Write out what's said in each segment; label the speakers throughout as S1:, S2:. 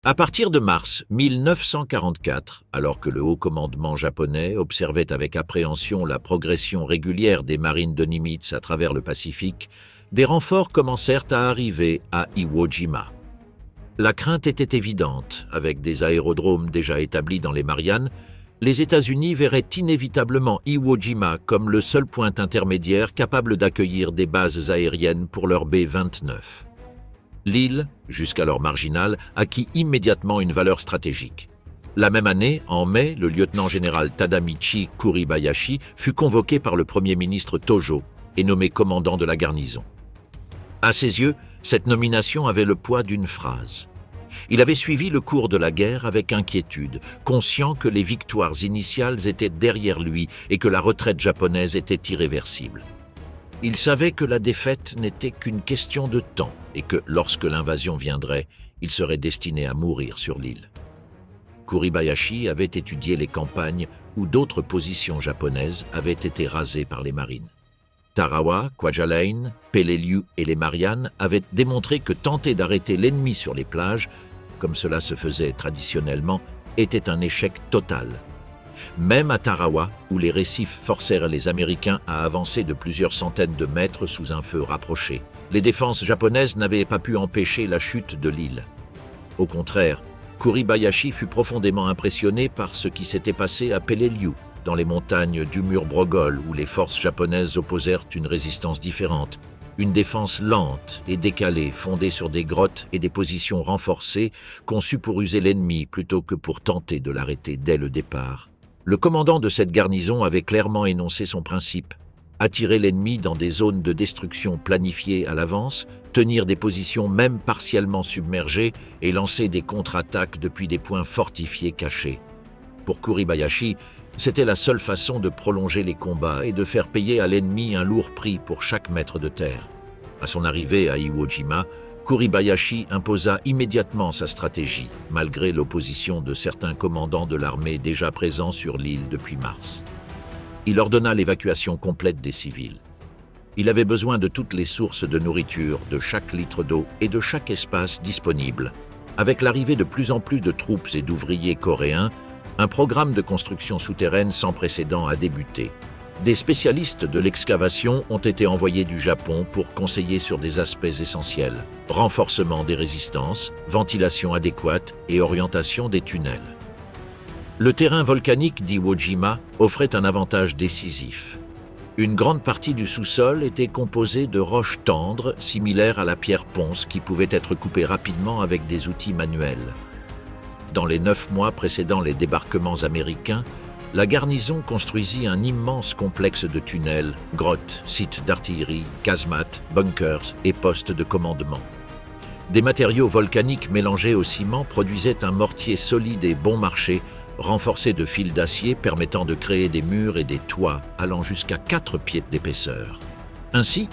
S1: À partir de mars 1944, alors que le haut commandement japonais observait avec appréhension la progression régulière des marines de Nimitz à travers le Pacifique, des renforts commencèrent à arriver à Iwo Jima. La crainte était évidente, avec des aérodromes déjà établis dans les Mariannes, les États-Unis verraient inévitablement Iwo Jima comme le seul point intermédiaire capable d'accueillir des bases aériennes pour leur B-29. L'île, jusqu'alors marginale, acquit immédiatement une valeur stratégique. La même année, en mai, le lieutenant-général Tadamichi Kuribayashi fut convoqué par le Premier ministre Tojo et nommé commandant de la garnison. À ses yeux, cette nomination avait le poids d'une phrase. Il avait suivi le cours de la guerre avec inquiétude, conscient que les victoires initiales étaient derrière lui et que la retraite japonaise était irréversible. Il savait que la défaite n'était qu'une question de temps et que, lorsque l'invasion viendrait, il serait destiné à mourir sur l'île. Kuribayashi avait étudié les campagnes où d'autres positions japonaises avaient été rasées par les marines. Tarawa, Kwajalein, Peleliu et les Mariannes avaient démontré que tenter d'arrêter l'ennemi sur les plages, comme cela se faisait traditionnellement, était un échec total. Même à Tarawa, où les récifs forcèrent les Américains à avancer de plusieurs centaines de mètres sous un feu rapproché, les défenses japonaises n'avaient pas pu empêcher la chute de l'île. Au contraire, Kuribayashi fut profondément impressionné par ce qui s'était passé à Peleliu, dans les montagnes du mur Brogol, où les forces japonaises opposèrent une résistance différente, une défense lente et décalée, fondée sur des grottes et des positions renforcées, conçues pour user l'ennemi plutôt que pour tenter de l'arrêter dès le départ. Le commandant de cette garnison avait clairement énoncé son principe: attirer l'ennemi dans des zones de destruction planifiées à l'avance, tenir des positions même partiellement submergées et lancer des contre-attaques depuis des points fortifiés cachés. Pour Kuribayashi, c'était la seule façon de prolonger les combats et de faire payer à l'ennemi un lourd prix pour chaque mètre de terre. À son arrivée à Iwo Jima, Kuribayashi imposa immédiatement sa stratégie, malgré l'opposition de certains commandants de l'armée déjà présents sur l'île depuis mars. Il ordonna l'évacuation complète des civils. Il avait besoin de toutes les sources de nourriture, de chaque litre d'eau et de chaque espace disponible. Avec l'arrivée de plus en plus de troupes et d'ouvriers coréens, un programme de construction souterraine sans précédent a débuté. Des spécialistes de l'excavation ont été envoyés du Japon pour conseiller sur des aspects essentiels: renforcement des résistances, ventilation adéquate et orientation des tunnels. Le terrain volcanique d'Iwo Jima offrait un avantage décisif. Une grande partie du sous-sol était composée de roches tendres, similaires à la pierre ponce, qui pouvaient être coupées rapidement avec des outils manuels. Dans les 9 mois précédant les débarquements américains, la garnison construisit un immense complexe de tunnels, grottes, sites d'artillerie, casemates, bunkers et postes de commandement. Des matériaux volcaniques mélangés au ciment produisaient un mortier solide et bon marché, renforcé de fils d'acier permettant de créer des murs et des toits allant jusqu'à 4 pieds d'épaisseur. Ainsi,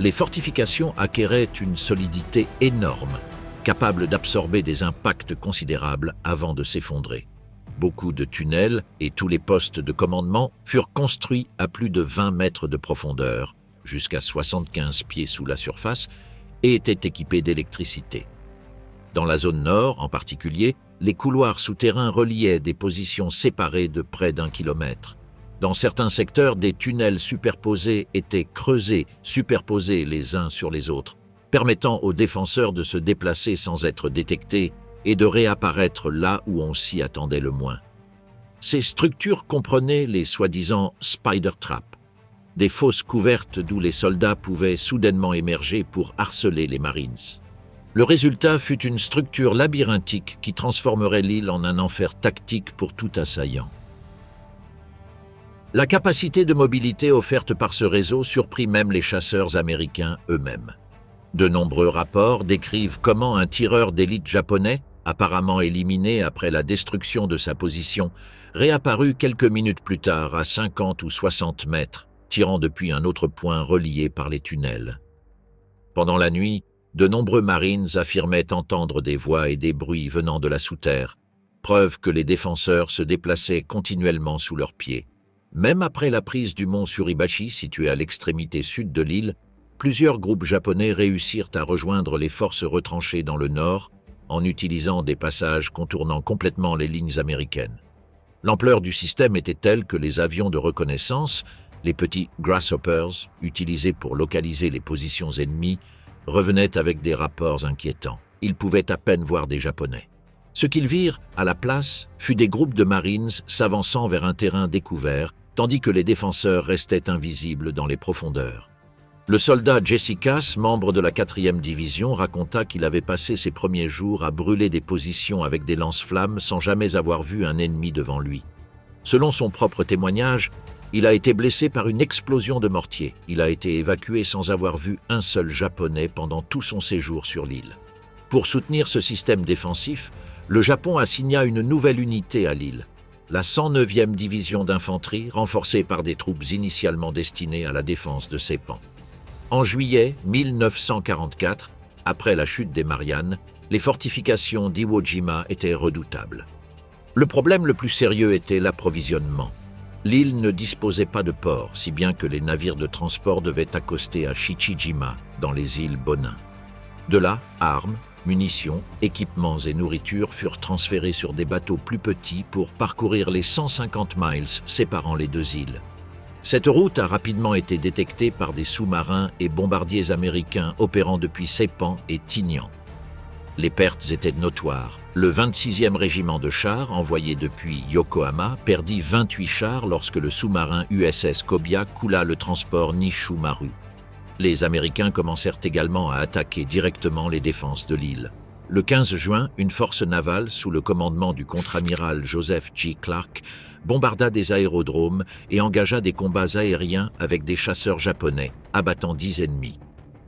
S1: les fortifications acquéraient une solidité énorme, capable d'absorber des impacts considérables avant de s'effondrer. Beaucoup de tunnels et tous les postes de commandement furent construits à plus de 20 mètres de profondeur, jusqu'à 75 pieds sous la surface, et étaient équipés d'électricité. Dans la zone nord, en particulier, les couloirs souterrains reliaient des positions séparées de près d'1 kilomètre. Dans certains secteurs, des tunnels superposés étaient creusés, superposés les uns sur les autres, permettant aux défenseurs de se déplacer sans être détectés et de réapparaître là où on s'y attendait le moins. Ces structures comprenaient les soi-disant « spider traps », des fosses couvertes d'où les soldats pouvaient soudainement émerger pour harceler les Marines. Le résultat fut une structure labyrinthique qui transformerait l'île en un enfer tactique pour tout assaillant. La capacité de mobilité offerte par ce réseau surprit même les chasseurs américains eux-mêmes. De nombreux rapports décrivent comment un tireur d'élite japonais, apparemment éliminé après la destruction de sa position, réapparut quelques minutes plus tard à 50 ou 60 mètres, tirant depuis un autre point relié par les tunnels. Pendant la nuit, de nombreux Marines affirmaient entendre des voix et des bruits venant de la sous-terre, preuve que les défenseurs se déplaçaient continuellement sous leurs pieds. Même après la prise du mont Suribachi, situé à l'extrémité sud de l'île, plusieurs groupes japonais réussirent à rejoindre les forces retranchées dans le nord, en utilisant des passages contournant complètement les lignes américaines. L'ampleur du système était telle que les avions de reconnaissance, les petits Grasshoppers, utilisés pour localiser les positions ennemies, revenaient avec des rapports inquiétants. Ils pouvaient à peine voir des Japonais. Ce qu'ils virent, à la place, fut des groupes de Marines s'avançant vers un terrain découvert, tandis que les défenseurs restaient invisibles dans les profondeurs. Le soldat Jessicas, membre de la 4e division, raconta qu'il avait passé ses premiers jours à brûler des positions avec des lance-flammes sans jamais avoir vu un ennemi devant lui. Selon son propre témoignage, il a été blessé par une explosion de mortier. Il a été évacué sans avoir vu un seul Japonais pendant tout son séjour sur l'île. Pour soutenir ce système défensif, le Japon assigna une nouvelle unité à l'île, la 109e division d'infanterie, renforcée par des troupes initialement destinées à la défense de Saipan. En juillet 1944, après la chute des Mariannes, les fortifications d'Iwo Jima étaient redoutables. Le problème le plus sérieux était l'approvisionnement. L'île ne disposait pas de port, si bien que les navires de transport devaient accoster à Shichijima, dans les îles Bonin. De là, armes, munitions, équipements et nourriture furent transférés sur des bateaux plus petits pour parcourir les 150 miles séparant les deux îles. Cette route a rapidement été détectée par des sous-marins et bombardiers américains opérant depuis Saipan et Tinian. Les pertes étaient notoires. Le 26e régiment de chars, envoyé depuis Yokohama, perdit 28 chars lorsque le sous-marin USS Kobia coula le transport Nishu Maru. Les Américains commencèrent également à attaquer directement les défenses de l'île. Le 15 juin, une force navale sous le commandement du contre-amiral Joseph G. Clark bombarda des aérodromes et engagea des combats aériens avec des chasseurs japonais, abattant 10 ennemis.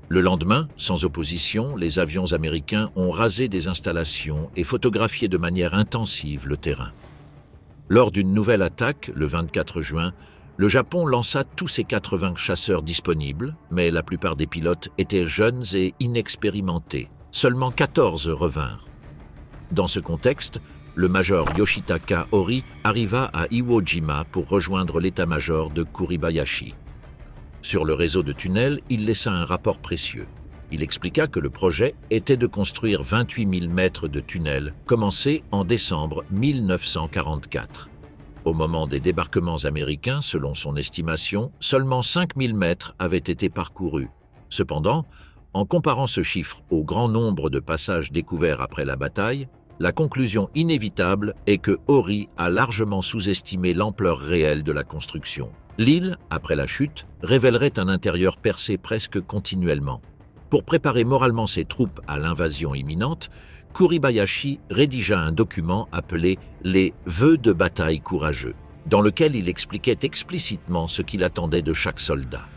S1: Le lendemain, sans opposition, les avions américains ont rasé des installations et photographié de manière intensive le terrain. Lors d'une nouvelle attaque, le 24 juin, le Japon lança tous ses 80 chasseurs disponibles, mais la plupart des pilotes étaient jeunes et inexpérimentés. Seulement 14 revinrent. Dans ce contexte, le major Yoshitaka Ori arriva à Iwo Jima pour rejoindre l'état-major de Kuribayashi. Sur le réseau de tunnels, il laissa un rapport précieux. Il expliqua que le projet était de construire 28 000 mètres de tunnels, commencés en décembre 1944. Au moment des débarquements américains, selon son estimation, seulement 5 000 mètres avaient été parcourus. Cependant, en comparant ce chiffre au grand nombre de passages découverts après la bataille, la conclusion inévitable est que Ori a largement sous-estimé l'ampleur réelle de la construction. L'île, après la chute, révélerait un intérieur percé presque continuellement. Pour préparer moralement ses troupes à l'invasion imminente, Kuribayashi rédigea un document appelé « Les vœux de bataille courageux », dans lequel il expliquait explicitement ce qu'il attendait de chaque soldat.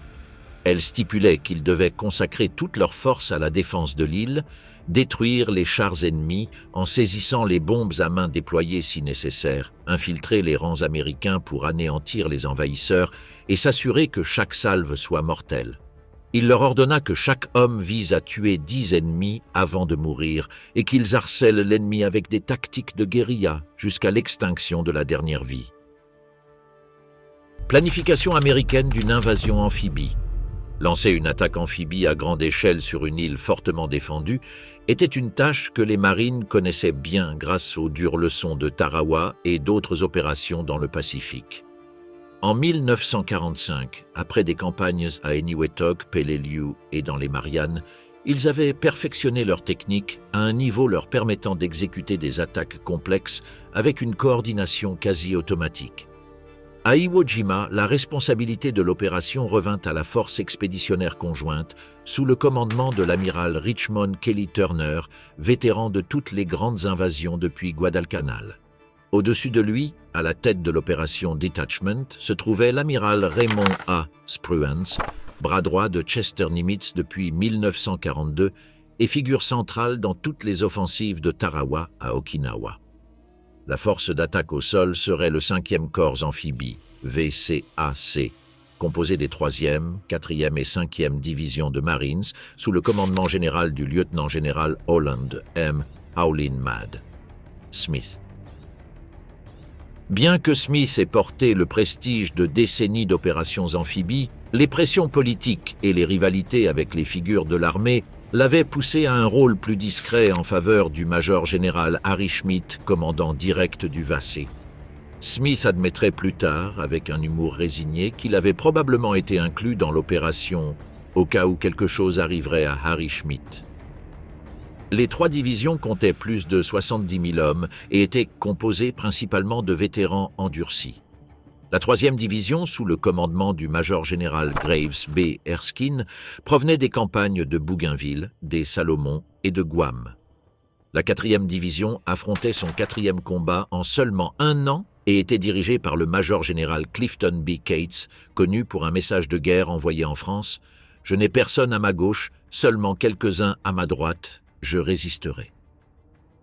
S1: Elle stipulait qu'ils devaient consacrer toute leur force à la défense de l'île, détruire les chars ennemis en saisissant les bombes à main déployées si nécessaire, infiltrer les rangs américains pour anéantir les envahisseurs et s'assurer que chaque salve soit mortelle. Il leur ordonna que chaque homme vise à tuer 10 ennemis avant de mourir et qu'ils harcèlent l'ennemi avec des tactiques de guérilla jusqu'à l'extinction de la dernière vie. Planification américaine d'une invasion amphibie. Lancer une attaque amphibie à grande échelle sur une île fortement défendue était une tâche que les marines connaissaient bien grâce aux dures leçons de Tarawa et d'autres opérations dans le Pacifique. En 1945, après des campagnes à Eniwetok, Peleliu et dans les Mariannes, ils avaient perfectionné leur technique à un niveau leur permettant d'exécuter des attaques complexes avec une coordination quasi automatique. À Iwo Jima, la responsabilité de l'opération revint à la force expéditionnaire conjointe sous le commandement de l'amiral Richmond Kelly Turner, vétéran de toutes les grandes invasions depuis Guadalcanal. Au-dessus de lui, à la tête de l'opération Detachment, se trouvait l'amiral Raymond A. Spruance, bras droit de Chester Nimitz depuis 1942 et figure centrale dans toutes les offensives de Tarawa à Okinawa. La force d'attaque au sol serait le 5e corps amphibie, VCAC, composé des 3e, 4e et 5e divisions de Marines sous le commandement général du lieutenant-général Holland M. Howlin Mad Smith. Bien que Smith ait porté le prestige de décennies d'opérations amphibies, les pressions politiques et les rivalités avec les figures de l'armée l'avait poussé à un rôle plus discret en faveur du major général Harry Schmidt, commandant direct du Wassee. Smith admettrait plus tard, avec un humour résigné, qu'il avait probablement été inclus dans l'opération au cas où quelque chose arriverait à Harry Schmidt. Les 3 divisions comptaient plus de 70 000 hommes et étaient composées principalement de vétérans endurcis. La 3e division, sous le commandement du major général Graves B. Erskine, provenait des campagnes de Bougainville, des Salomon et de Guam. La 4e division affrontait son 4e combat en seulement 1 an et était dirigée par le major général Clifton B. Cates, connu pour un message de guerre envoyé en France « Je n'ai personne à ma gauche, seulement quelques-uns à ma droite, je résisterai ».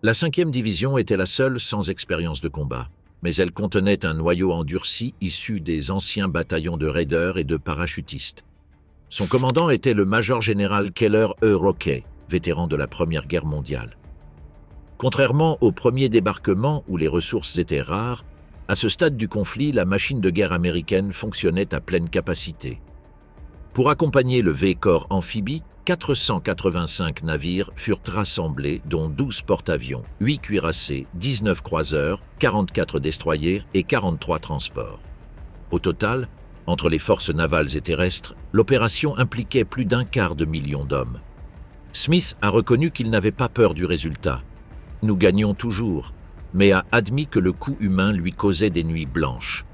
S1: La 5e division était la seule sans expérience de combat, mais elle contenait un noyau endurci issu des anciens bataillons de raiders et de parachutistes. Son commandant était le major général Keller E. Rockey, vétéran de la Première Guerre mondiale. Contrairement au premier débarquement où les ressources étaient rares, à ce stade du conflit, la machine de guerre américaine fonctionnait à pleine capacité. Pour accompagner le V-Corps amphibie, 485 navires furent rassemblés, dont 12 porte-avions, 8 cuirassés, 19 croiseurs, 44 destroyers et 43 transports. Au total, entre les forces navales et terrestres, l'opération impliquait plus d'1/4 de million d'hommes. Smith a reconnu qu'il n'avait pas peur du résultat. « Nous gagnions toujours », mais a admis que le coût humain lui causait des nuits blanches.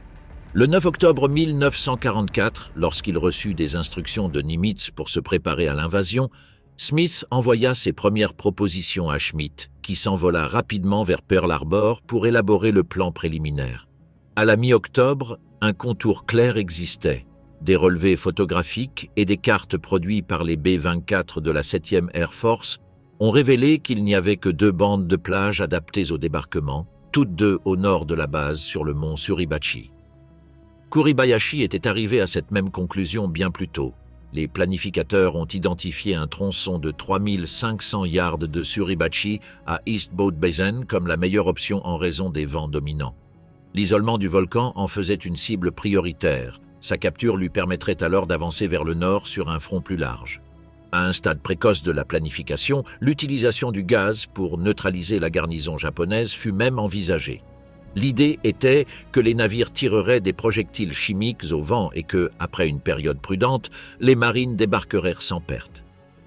S1: Le 9 octobre 1944, lorsqu'il reçut des instructions de Nimitz pour se préparer à l'invasion, Smith envoya ses premières propositions à Schmidt, qui s'envola rapidement vers Pearl Harbor pour élaborer le plan préliminaire. À la mi-octobre, un contour clair existait. Des relevés photographiques et des cartes produites par les B-24 de la 7e Air Force ont révélé qu'il n'y avait que 2 bandes de plage adaptées au débarquement, toutes 2 au nord de la base sur le mont Suribachi. Kuribayashi était arrivé à cette même conclusion bien plus tôt. Les planificateurs ont identifié un tronçon de 3500 yards de Suribachi à East Boat Basin comme la meilleure option en raison des vents dominants. L'isolement du volcan en faisait une cible prioritaire. Sa capture lui permettrait alors d'avancer vers le nord sur un front plus large. À un stade précoce de la planification, l'utilisation du gaz pour neutraliser la garnison japonaise fut même envisagée. L'idée était que les navires tireraient des projectiles chimiques au vent et que, après une période prudente, les marines débarqueraient sans perte.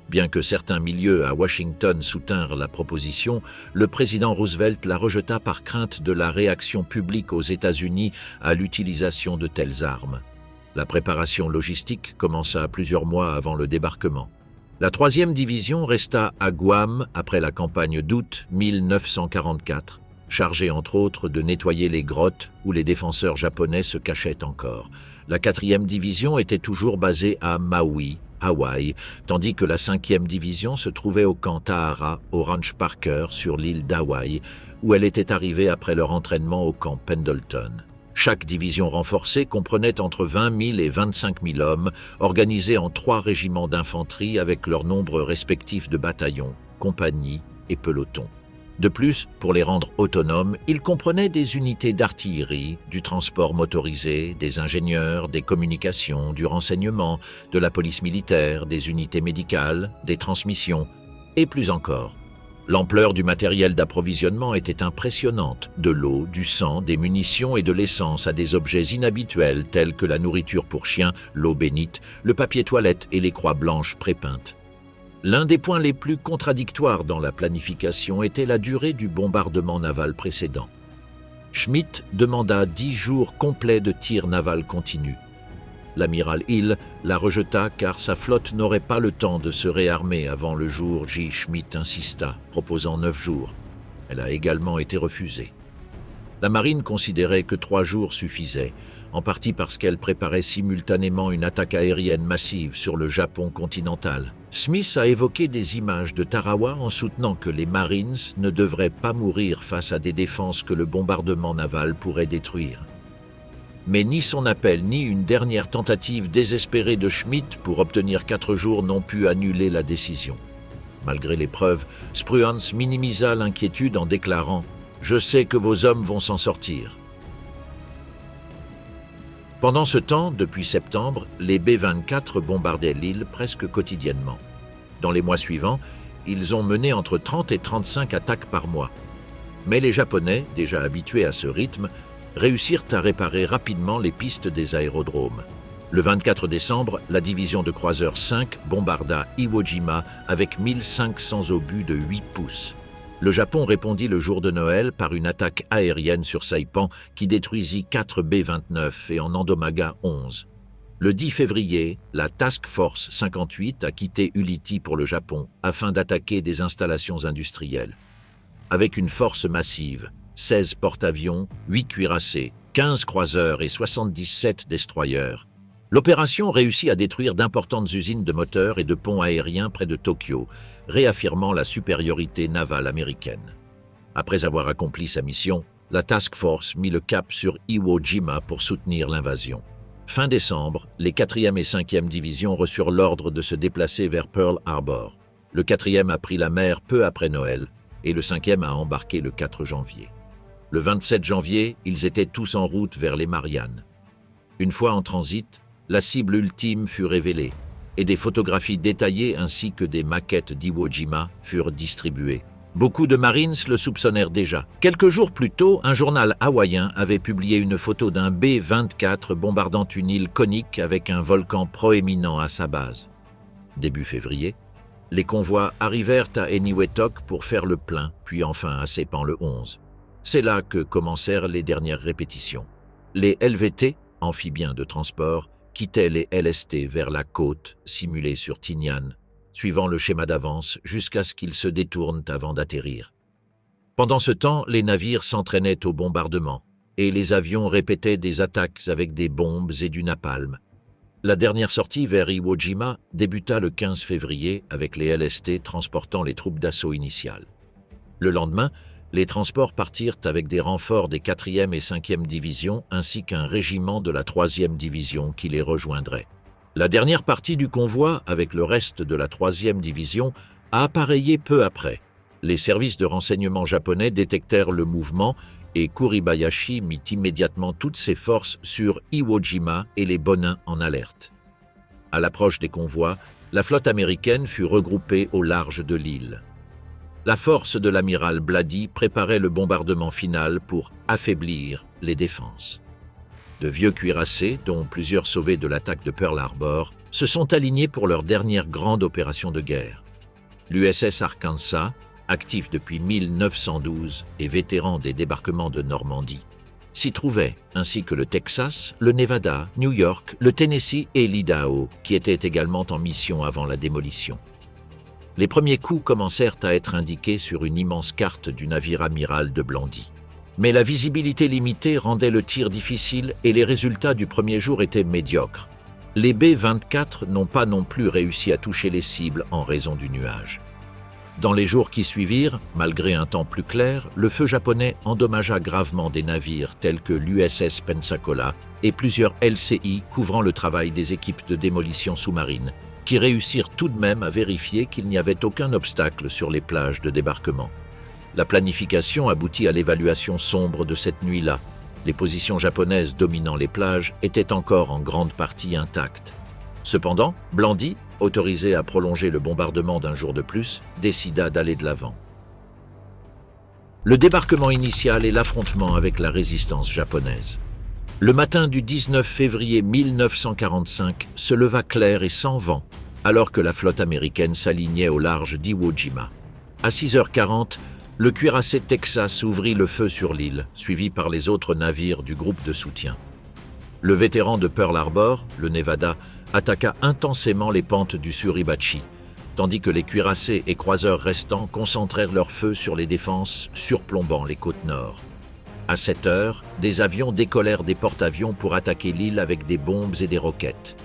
S1: Bien que certains milieux à Washington soutinrent la proposition, le président Roosevelt la rejeta par crainte de la réaction publique aux États-Unis à l'utilisation de telles armes. La préparation logistique commença plusieurs mois avant le débarquement. La 3e division resta à Guam après la campagne d'août 1944, chargée entre autres de nettoyer les grottes où les défenseurs japonais se cachaient encore. La 4e division était toujours basée à Maui, Hawaï, tandis que la 5e division se trouvait au camp Tahara, au ranch Parker, sur l'île d'Hawaï, où elle était arrivée après leur entraînement au camp Pendleton. Chaque division renforcée comprenait entre 20 000 et 25 000 hommes, organisés en 3 régiments d'infanterie avec leurs nombres respectifs de bataillons, compagnies et pelotons. De plus, pour les rendre autonomes, ils comprenaient des unités d'artillerie, du transport motorisé, des ingénieurs, des communications, du renseignement, de la police militaire, des unités médicales, des transmissions, et plus encore. L'ampleur du matériel d'approvisionnement était impressionnante, de l'eau, du sang, des munitions et de l'essence à des objets inhabituels tels que la nourriture pour chiens, l'eau bénite, le papier toilette et les croix blanches prépeintes. L'un des points les plus contradictoires dans la planification était la durée du bombardement naval précédent. Schmidt demanda 10 jours complets de tir naval continu. L'amiral Hill la rejeta car sa flotte n'aurait pas le temps de se réarmer avant le jour J. Schmidt insista, proposant 9 jours. Elle a également été refusée. La marine considérait que 3 jours suffisaient, en partie parce qu'elle préparait simultanément une attaque aérienne massive sur le Japon continental. Smith a évoqué des images de Tarawa en soutenant que les Marines ne devraient pas mourir face à des défenses que le bombardement naval pourrait détruire. Mais ni son appel ni une dernière tentative désespérée de Schmidt pour obtenir 4 jours n'ont pu annuler la décision. Malgré les preuves, Spruance minimisa l'inquiétude en déclarant « Je sais que vos hommes vont s'en sortir ». Pendant ce temps, depuis septembre, les B-24 bombardaient l'île presque quotidiennement. Dans les mois suivants, ils ont mené entre 30 et 35 attaques par mois. Mais les Japonais, déjà habitués à ce rythme, réussirent à réparer rapidement les pistes des aérodromes. Le 24 décembre, la division de croiseurs 5 bombarda Iwo Jima avec 1500 obus de 8 pouces. Le Japon répondit le jour de Noël par une attaque aérienne sur Saipan qui détruisit 4 B-29 et en endommagua 11. Le 10 février, la Task Force 58 a quitté Ulithi pour le Japon afin d'attaquer des installations industrielles. Avec une force massive, 16 porte-avions, 8 cuirassés, 15 croiseurs et 77 destroyers, l'opération réussit à détruire d'importantes usines de moteurs et de ponts aériens près de Tokyo, réaffirmant la supériorité navale américaine. Après avoir accompli sa mission, la Task Force mit le cap sur Iwo Jima pour soutenir l'invasion. Fin décembre, les 4e et 5e divisions reçurent l'ordre de se déplacer vers Pearl Harbor. Le 4e a pris la mer peu après Noël et le 5e a embarqué le 4 janvier. Le 27 janvier, ils étaient tous en route vers les Mariannes. Une fois en transit, la cible ultime fut révélée et des photographies détaillées ainsi que des maquettes d'Iwo Jima furent distribuées. Beaucoup de Marines le soupçonnèrent déjà. Quelques jours plus tôt, un journal hawaïen avait publié une photo d'un B-24 bombardant une île conique avec un volcan proéminent à sa base. Début février, les convois arrivèrent à Eniwetok pour faire le plein, puis enfin à Saipan le 11. C'est là que commencèrent les dernières répétitions. Les LVT, amphibiens de transport, quittaient les LST vers la côte, simulée sur Tinian, suivant le schéma d'avance jusqu'à ce qu'ils se détournent avant d'atterrir. Pendant ce temps, les navires s'entraînaient au bombardement et les avions répétaient des attaques avec des bombes et du napalm. La dernière sortie vers Iwo Jima débuta le 15 février avec les LST transportant les troupes d'assaut initiales. Le lendemain, les transports partirent avec des renforts des 4e et 5e divisions ainsi qu'un régiment de la 3e division qui les rejoindrait. La dernière partie du convoi, avec le reste de la 3e division, a appareillé peu après. Les services de renseignement japonais détectèrent le mouvement et Kuribayashi mit immédiatement toutes ses forces sur Iwo Jima et les Bonins en alerte. À l'approche des convois, la flotte américaine fut regroupée au large de l'île. La force de l'amiral Blady préparait le bombardement final pour affaiblir les défenses. De vieux cuirassés, dont plusieurs sauvés de l'attaque de Pearl Harbor, se sont alignés pour leur dernière grande opération de guerre. L'USS Arkansas, actif depuis 1912 et vétéran des débarquements de Normandie, s'y trouvait, ainsi que le Texas, le Nevada, New York, le Tennessee et l'Idaho, qui étaient également en mission avant la démolition. Les premiers coups commencèrent à être indiqués sur une immense carte du navire amiral de Blandy. Mais la visibilité limitée rendait le tir difficile et les résultats du premier jour étaient médiocres. Les B-24 n'ont pas non plus réussi à toucher les cibles en raison du nuage. Dans les jours qui suivirent, malgré un temps plus clair, le feu japonais endommagea gravement des navires tels que l'USS Pensacola et plusieurs LCI couvrant le travail des équipes de démolition sous-marine, qui réussirent tout de même à vérifier qu'il n'y avait aucun obstacle sur les plages de débarquement. La planification aboutit à l'évaluation sombre de cette nuit-là. Les positions japonaises dominant les plages étaient encore en grande partie intactes. Cependant, Blandy, autorisé à prolonger le bombardement d'un jour de plus, décida d'aller de l'avant. Le débarquement initial et l'affrontement avec la résistance japonaise. Le matin du 19 février 1945 se leva clair et sans vent, alors que la flotte américaine s'alignait au large d'Iwo Jima. À 6h40, le cuirassé Texas ouvrit le feu sur l'île, suivi par les autres navires du groupe de soutien. Le vétéran de Pearl Harbor, le Nevada, attaqua intensément les pentes du Suribachi, tandis que les cuirassés et croiseurs restants concentrèrent leur feu sur les défenses surplombant les côtes nord. À 7 heures, des avions décollèrent des porte-avions pour attaquer l'île avec des bombes et des roquettes.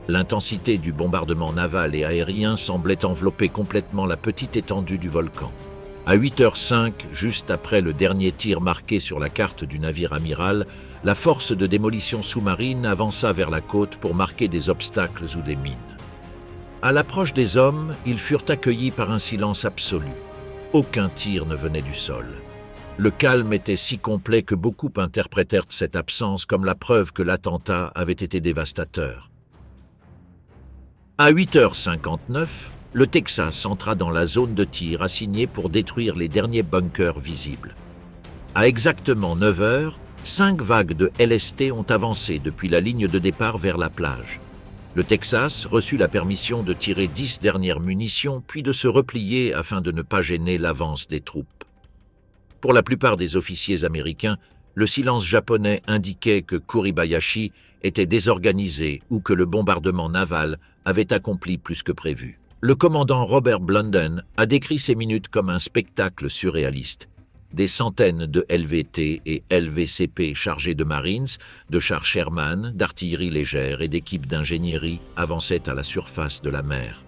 S1: L'intensité du bombardement naval et aérien semblait envelopper complètement la petite étendue du volcan. À 8h05, juste après le dernier tir marqué sur la carte du navire amiral, la force de démolition sous-marine avança vers la côte pour marquer des obstacles ou des mines. À l'approche des hommes, ils furent accueillis par un silence absolu. Aucun tir ne venait du sol. Le calme était si complet que beaucoup interprétèrent cette absence comme la preuve que l'attentat avait été dévastateur. À 8h59, le Texas entra dans la zone de tir assignée pour détruire les derniers bunkers visibles. À exactement 9 heures, 5 vagues de LST ont avancé depuis la ligne de départ vers la plage. Le Texas reçut la permission de tirer 10 dernières munitions puis de se replier afin de ne pas gêner l'avance des troupes. Pour la plupart des officiers américains, le silence japonais indiquait que Kuribayashi était désorganisé ou que le bombardement naval avait accompli plus que prévu. Le commandant Robert Blunden a décrit ces minutes comme un spectacle surréaliste. Des centaines de LVT et LVCP chargés de Marines, de chars Sherman, d'artillerie légère et d'équipes d'ingénierie avançaient à la surface de la mer.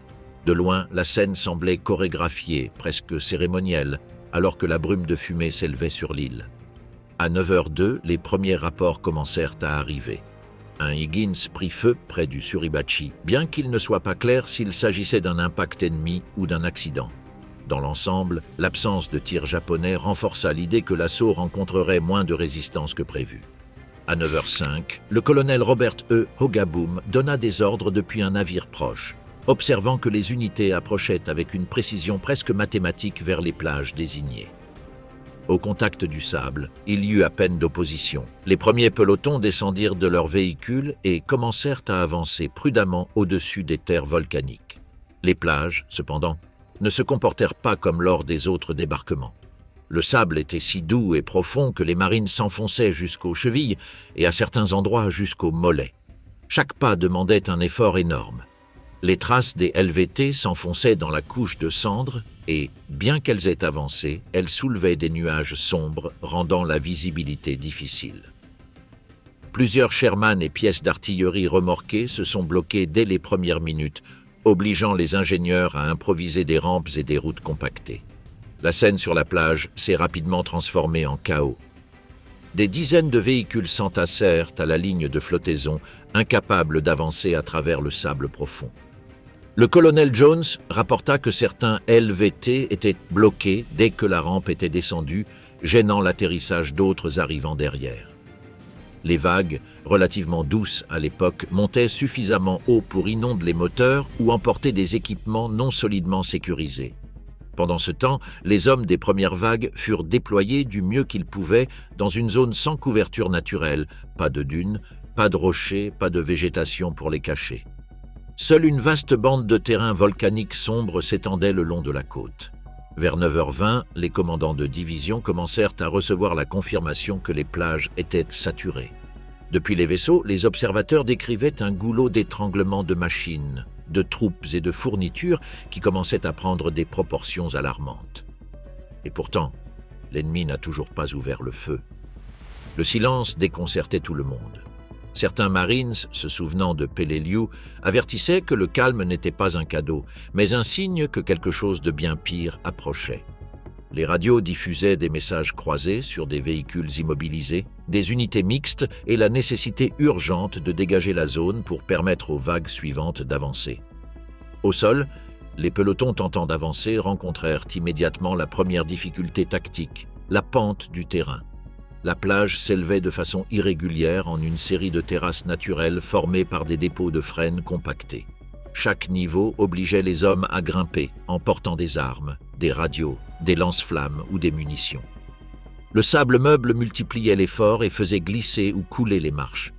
S1: De loin, la scène semblait chorégraphiée, presque cérémonielle, alors que la brume de fumée s'élevait sur l'île. À 9h02, les premiers rapports commencèrent à arriver. Un Higgins prit feu près du Suribachi, bien qu'il ne soit pas clair s'il s'agissait d'un impact ennemi ou d'un accident. Dans l'ensemble, l'absence de tir japonais renforça l'idée que l'assaut rencontrerait moins de résistance que prévu. À 9h05, le colonel Robert E. Hogaboom donna des ordres depuis un navire proche, observant que les unités approchaient avec une précision presque mathématique vers les plages désignées. Au contact du sable, il y eut à peine d'opposition. Les premiers pelotons descendirent de leurs véhicules et commencèrent à avancer prudemment au-dessus des terres volcaniques. Les plages, cependant, ne se comportèrent pas comme lors des autres débarquements. Le sable était si doux et profond que les marines s'enfonçaient jusqu'aux chevilles et à certains endroits jusqu'aux mollets. Chaque pas demandait un effort énorme. Les traces des LVT s'enfonçaient dans la couche de cendres et, bien qu'elles aient avancé, elles soulevaient des nuages sombres, rendant la visibilité difficile. Plusieurs Sherman et pièces d'artillerie remorquées se sont bloquées dès les premières minutes, obligeant les ingénieurs à improviser des rampes et des routes compactées. La scène sur la plage s'est rapidement transformée en chaos. Des dizaines de véhicules s'entassèrent à la ligne de flottaison, incapables d'avancer à travers le sable profond. Le colonel Jones rapporta que certains LVT étaient bloqués dès que la rampe était descendue, gênant l'atterrissage d'autres arrivant derrière. Les vagues, relativement douces à l'époque, montaient suffisamment haut pour inonder les moteurs ou emporter des équipements non solidement sécurisés. Pendant ce temps, les hommes des premières vagues furent déployés du mieux qu'ils pouvaient dans une zone sans couverture naturelle, pas de dunes, pas de rochers, pas de végétation pour les cacher. Seule une vaste bande de terrain volcanique sombre s'étendait le long de la côte. Vers 9h20, les commandants de division commencèrent à recevoir la confirmation que les plages étaient saturées. Depuis les vaisseaux, les observateurs décrivaient un goulot d'étranglement de machines, de troupes et de fournitures qui commençaient à prendre des proportions alarmantes. Et pourtant, l'ennemi n'a toujours pas ouvert le feu. Le silence déconcertait tout le monde. Certains Marines, se souvenant de Peleliu, avertissaient que le calme n'était pas un cadeau, mais un signe que quelque chose de bien pire approchait. Les radios diffusaient des messages croisés sur des véhicules immobilisés, des unités mixtes et la nécessité urgente de dégager la zone pour permettre aux vagues suivantes d'avancer. Au sol, les pelotons tentant d'avancer rencontrèrent immédiatement la première difficulté tactique, la pente du terrain. La plage s'élevait de façon irrégulière en une série de terrasses naturelles formées par des dépôts de frênes compactés. Chaque niveau obligeait les hommes à grimper en portant des armes, des radios, des lance-flammes ou des munitions. Le sable meuble multipliait l'effort et faisait glisser ou couler les marches.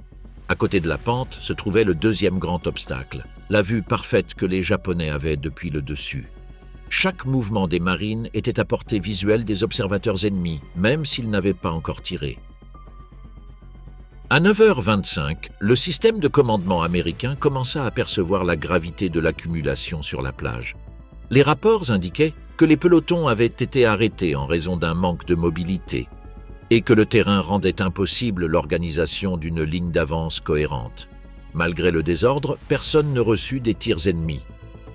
S1: À côté de la pente se trouvait le deuxième grand obstacle, la vue parfaite que les Japonais avaient depuis le dessus. Chaque mouvement des marines était à portée visuelle des observateurs ennemis, même s'ils n'avaient pas encore tiré. À 9h25, le système de commandement américain commença à percevoir la gravité de l'accumulation sur la plage. Les rapports indiquaient que les pelotons avaient été arrêtés en raison d'un manque de mobilité et que le terrain rendait impossible l'organisation d'une ligne d'avance cohérente. Malgré le désordre, personne ne reçut des tirs ennemis.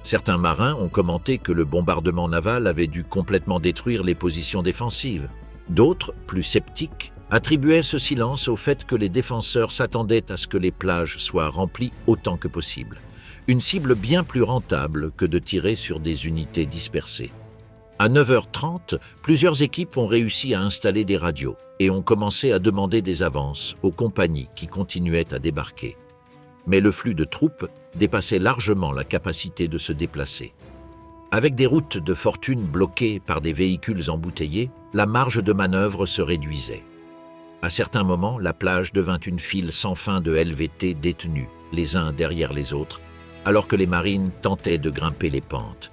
S1: Certains marins ont commenté que le bombardement naval avait dû complètement détruire les positions défensives. D'autres, plus sceptiques, attribuaient ce silence au fait que les défenseurs s'attendaient à ce que les plages soient remplies autant que possible. Une cible bien plus rentable que de tirer sur des unités dispersées. À 9h30, plusieurs équipes ont réussi à installer des radios et ont commencé à demander des avances aux compagnies qui continuaient à débarquer. Mais le flux de troupes dépassait largement la capacité de se déplacer. Avec des routes de fortune bloquées par des véhicules embouteillés, la marge de manœuvre se réduisait. À certains moments, la plage devint une file sans fin de LVT détenus, les uns derrière les autres, alors que les marines tentaient de grimper les pentes.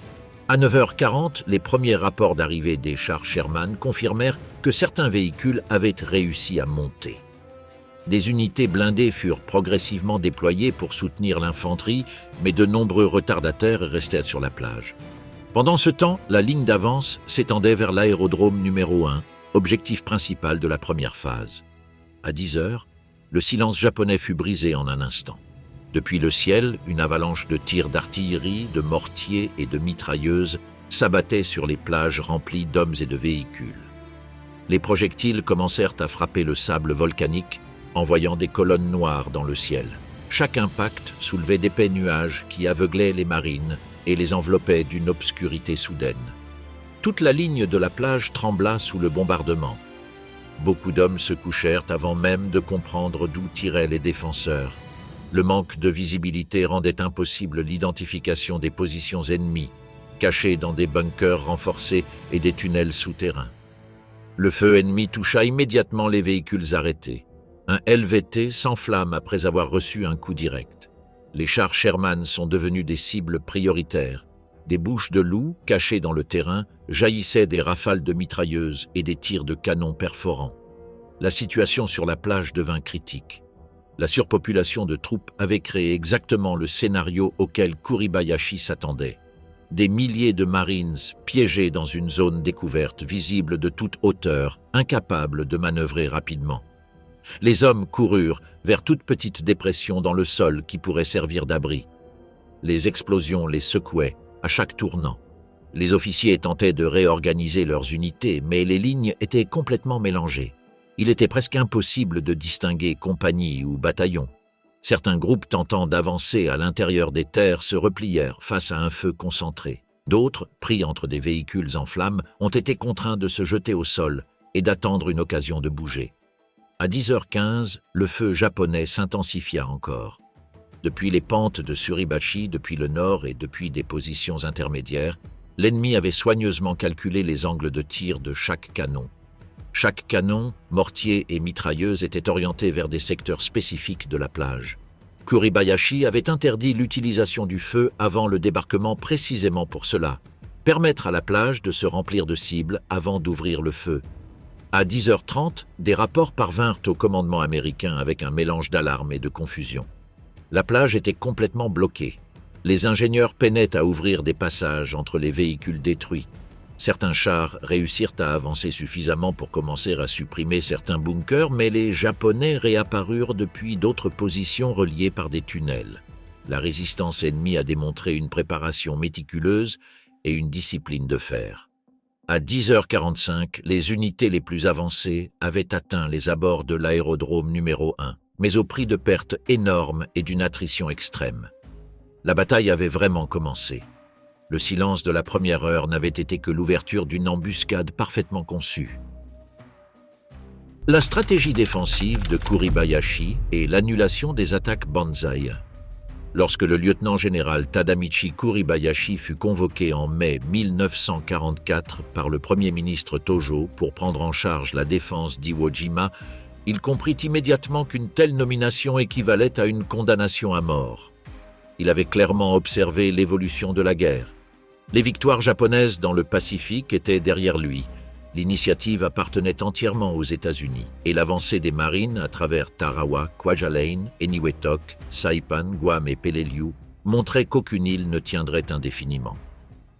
S1: À 9h40, les premiers rapports d'arrivée des chars Sherman confirmèrent que certains véhicules avaient réussi à monter. Des unités blindées furent progressivement déployées pour soutenir l'infanterie, mais de nombreux retardataires restaient sur la plage. Pendant ce temps, la ligne d'avance s'étendait vers l'aérodrome numéro 1, objectif principal de la première phase. À 10h, le silence japonais fut brisé en un instant. Depuis le ciel, une avalanche de tirs d'artillerie, de mortiers et de mitrailleuses s'abattait sur les plages remplies d'hommes et de véhicules. Les projectiles commencèrent à frapper le sable volcanique, envoyant des colonnes noires dans le ciel. Chaque impact soulevait d'épais nuages qui aveuglaient les marines et les enveloppaient d'une obscurité soudaine. Toute la ligne de la plage trembla sous le bombardement. Beaucoup d'hommes se couchèrent avant même de comprendre d'où tiraient les défenseurs. Le manque de visibilité rendait impossible l'identification des positions ennemies, cachées dans des bunkers renforcés et des tunnels souterrains. Le feu ennemi toucha immédiatement les véhicules arrêtés. Un LVT s'enflamme après avoir reçu un coup direct. Les chars Sherman sont devenus des cibles prioritaires. Des bouches de loups, cachées dans le terrain, jaillissaient des rafales de mitrailleuses et des tirs de canons perforants. La situation sur la plage devint critique. La surpopulation de troupes avait créé exactement le scénario auquel Kuribayashi s'attendait. Des milliers de Marines piégés dans une zone découverte visible de toute hauteur, incapables de manœuvrer rapidement. Les hommes coururent vers toute petite dépression dans le sol qui pourrait servir d'abri. Les explosions les secouaient à chaque tournant. Les officiers tentaient de réorganiser leurs unités, mais les lignes étaient complètement mélangées. Il était presque impossible de distinguer compagnie ou bataillon. Certains groupes tentant d'avancer à l'intérieur des terres se replièrent face à un feu concentré. D'autres, pris entre des véhicules en flammes, ont été contraints de se jeter au sol et d'attendre une occasion de bouger. À 10h15, le feu japonais s'intensifia encore. Depuis les pentes de Suribachi, depuis le nord et depuis des positions intermédiaires, l'ennemi avait soigneusement calculé les angles de tir de chaque canon. Chaque canon, mortier et mitrailleuse était orienté vers des secteurs spécifiques de la plage. Kuribayashi avait interdit l'utilisation du feu avant le débarquement précisément pour cela, permettre à la plage de se remplir de cibles avant d'ouvrir le feu. À 10h30, des rapports parvinrent au commandement américain avec un mélange d'alarme et de confusion. La plage était complètement bloquée. Les ingénieurs peinaient à ouvrir des passages entre les véhicules détruits. Certains chars réussirent à avancer suffisamment pour commencer à supprimer certains bunkers, mais les Japonais réapparurent depuis d'autres positions reliées par des tunnels. La résistance ennemie a démontré une préparation méticuleuse et une discipline de fer. À 10h45, les unités les plus avancées avaient atteint les abords de l'aérodrome numéro 1, mais au prix de pertes énormes et d'une attrition extrême. La bataille avait vraiment commencé. Le silence de la première heure n'avait été que l'ouverture d'une embuscade parfaitement conçue. La stratégie défensive de Kuribayashi et l'annulation des attaques Banzai. Lorsque le lieutenant-général Tadamichi Kuribayashi fut convoqué en mai 1944 par le Premier ministre Tojo pour prendre en charge la défense d'Iwo Jima, il comprit immédiatement qu'une telle nomination équivalait à une condamnation à mort. Il avait clairement observé l'évolution de la guerre. Les victoires japonaises dans le Pacifique étaient derrière lui. L'initiative appartenait entièrement aux États-Unis et l'avancée des marines à travers Tarawa, Kwajalein, Eniwetok, Saipan, Guam et Peleliu montrait qu'aucune île ne tiendrait indéfiniment.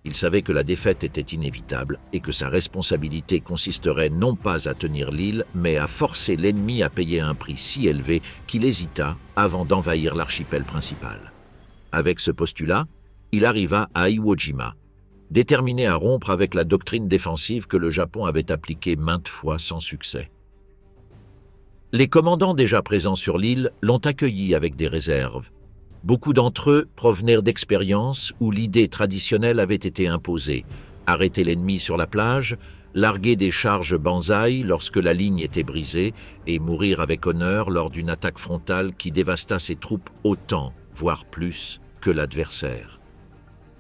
S1: Il savait que la défaite était inévitable et que sa responsabilité consisterait non pas à tenir l'île, mais à forcer l'ennemi à payer un prix si élevé qu'il hésita avant d'envahir l'archipel principal. Avec ce postulat, il arriva à Iwo Jima, déterminé à rompre avec la doctrine défensive que le Japon avait appliquée maintes fois sans succès. Les commandants déjà présents sur l'île l'ont accueilli avec des réserves. Beaucoup d'entre eux provenaient d'expériences où l'idée traditionnelle avait été imposée: arrêter l'ennemi sur la plage, larguer des charges Banzai lorsque la ligne était brisée et mourir avec honneur lors d'une attaque frontale qui dévasta ses troupes autant, voire plus, que l'adversaire.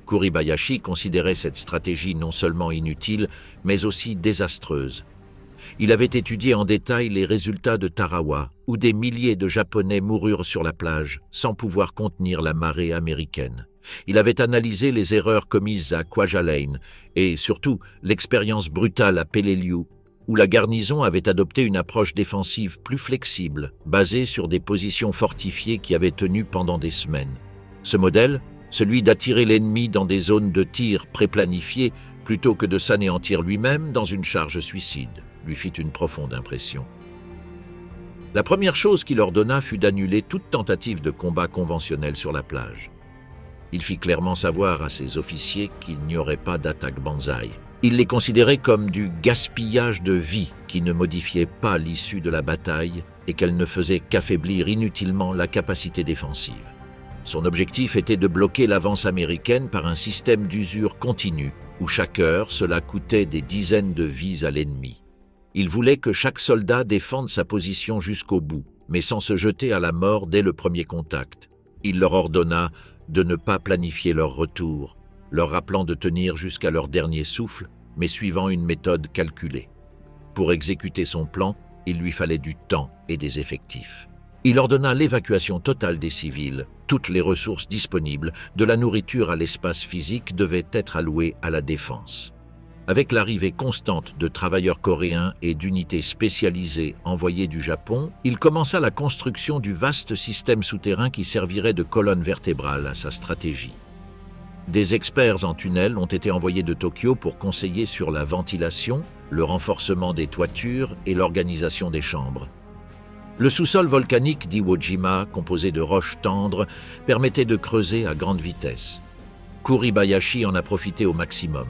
S1: Kuribayashi considérait cette stratégie non seulement inutile, mais aussi désastreuse. Il avait étudié en détail les résultats de Tarawa, où des milliers de Japonais moururent sur la plage, sans pouvoir contenir la marée américaine. Il avait analysé les erreurs commises à Kwajalein et, surtout, l'expérience brutale à Peleliu, où la garnison avait adopté une approche défensive plus flexible, basée sur des positions fortifiées qui avaient tenu pendant des semaines. Ce modèle, celui d'attirer l'ennemi dans des zones de tir préplanifiées plutôt que de s'anéantir lui-même dans une charge suicide, lui fit une profonde impression. La première chose qu'il ordonna fut d'annuler toute tentative de combat conventionnel sur la plage. Il fit clairement savoir à ses officiers qu'il n'y aurait pas d'attaque banzai. Il les considérait comme du gaspillage de vie qui ne modifiait pas l'issue de la bataille et qu'elle ne faisait qu'affaiblir inutilement la capacité défensive. Son objectif était de bloquer l'avance américaine par un système d'usure continue, où chaque heure cela coûtait des dizaines de vies à l'ennemi. Il voulait que chaque soldat défende sa position jusqu'au bout, mais sans se jeter à la mort dès le premier contact. Il leur ordonna de ne pas planifier leur retour, leur rappelant de tenir jusqu'à leur dernier souffle, mais suivant une méthode calculée. Pour exécuter son plan, il lui fallait du temps et des effectifs. Il ordonna l'évacuation totale des civils. Toutes les ressources disponibles, de la nourriture à l'espace physique, devaient être allouées à la défense. Avec l'arrivée constante de travailleurs coréens et d'unités spécialisées envoyées du Japon, il commença la construction du vaste système souterrain qui servirait de colonne vertébrale à sa stratégie. Des experts en tunnels ont été envoyés de Tokyo pour conseiller sur la ventilation, le renforcement des toitures et l'organisation des chambres. Le sous-sol volcanique d'Iwo Jima, composé de roches tendres, permettait de creuser à grande vitesse. Kuribayashi en a profité au maximum.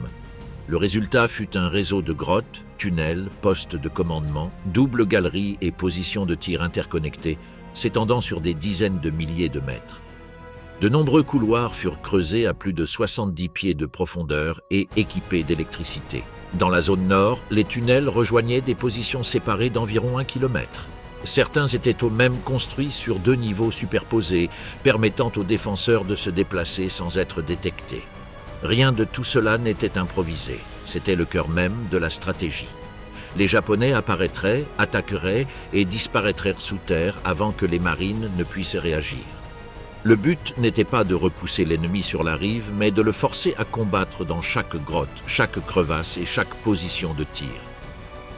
S1: Le résultat fut un réseau de grottes, tunnels, postes de commandement, doubles galeries et positions de tir interconnectées, s'étendant sur des dizaines de milliers de mètres. De nombreux couloirs furent creusés à plus de 70 pieds de profondeur et équipés d'électricité. Dans la zone nord, les tunnels rejoignaient des positions séparées d'environ 1 kilomètre. Certains étaient au même construits sur 2 niveaux superposés, permettant aux défenseurs de se déplacer sans être détectés. Rien de tout cela n'était improvisé, c'était le cœur même de la stratégie. Les Japonais apparaîtraient, attaqueraient et disparaîtraient sous terre avant que les marines ne puissent réagir. Le but n'était pas de repousser l'ennemi sur la rive, mais de le forcer à combattre dans chaque grotte, chaque crevasse et chaque position de tir.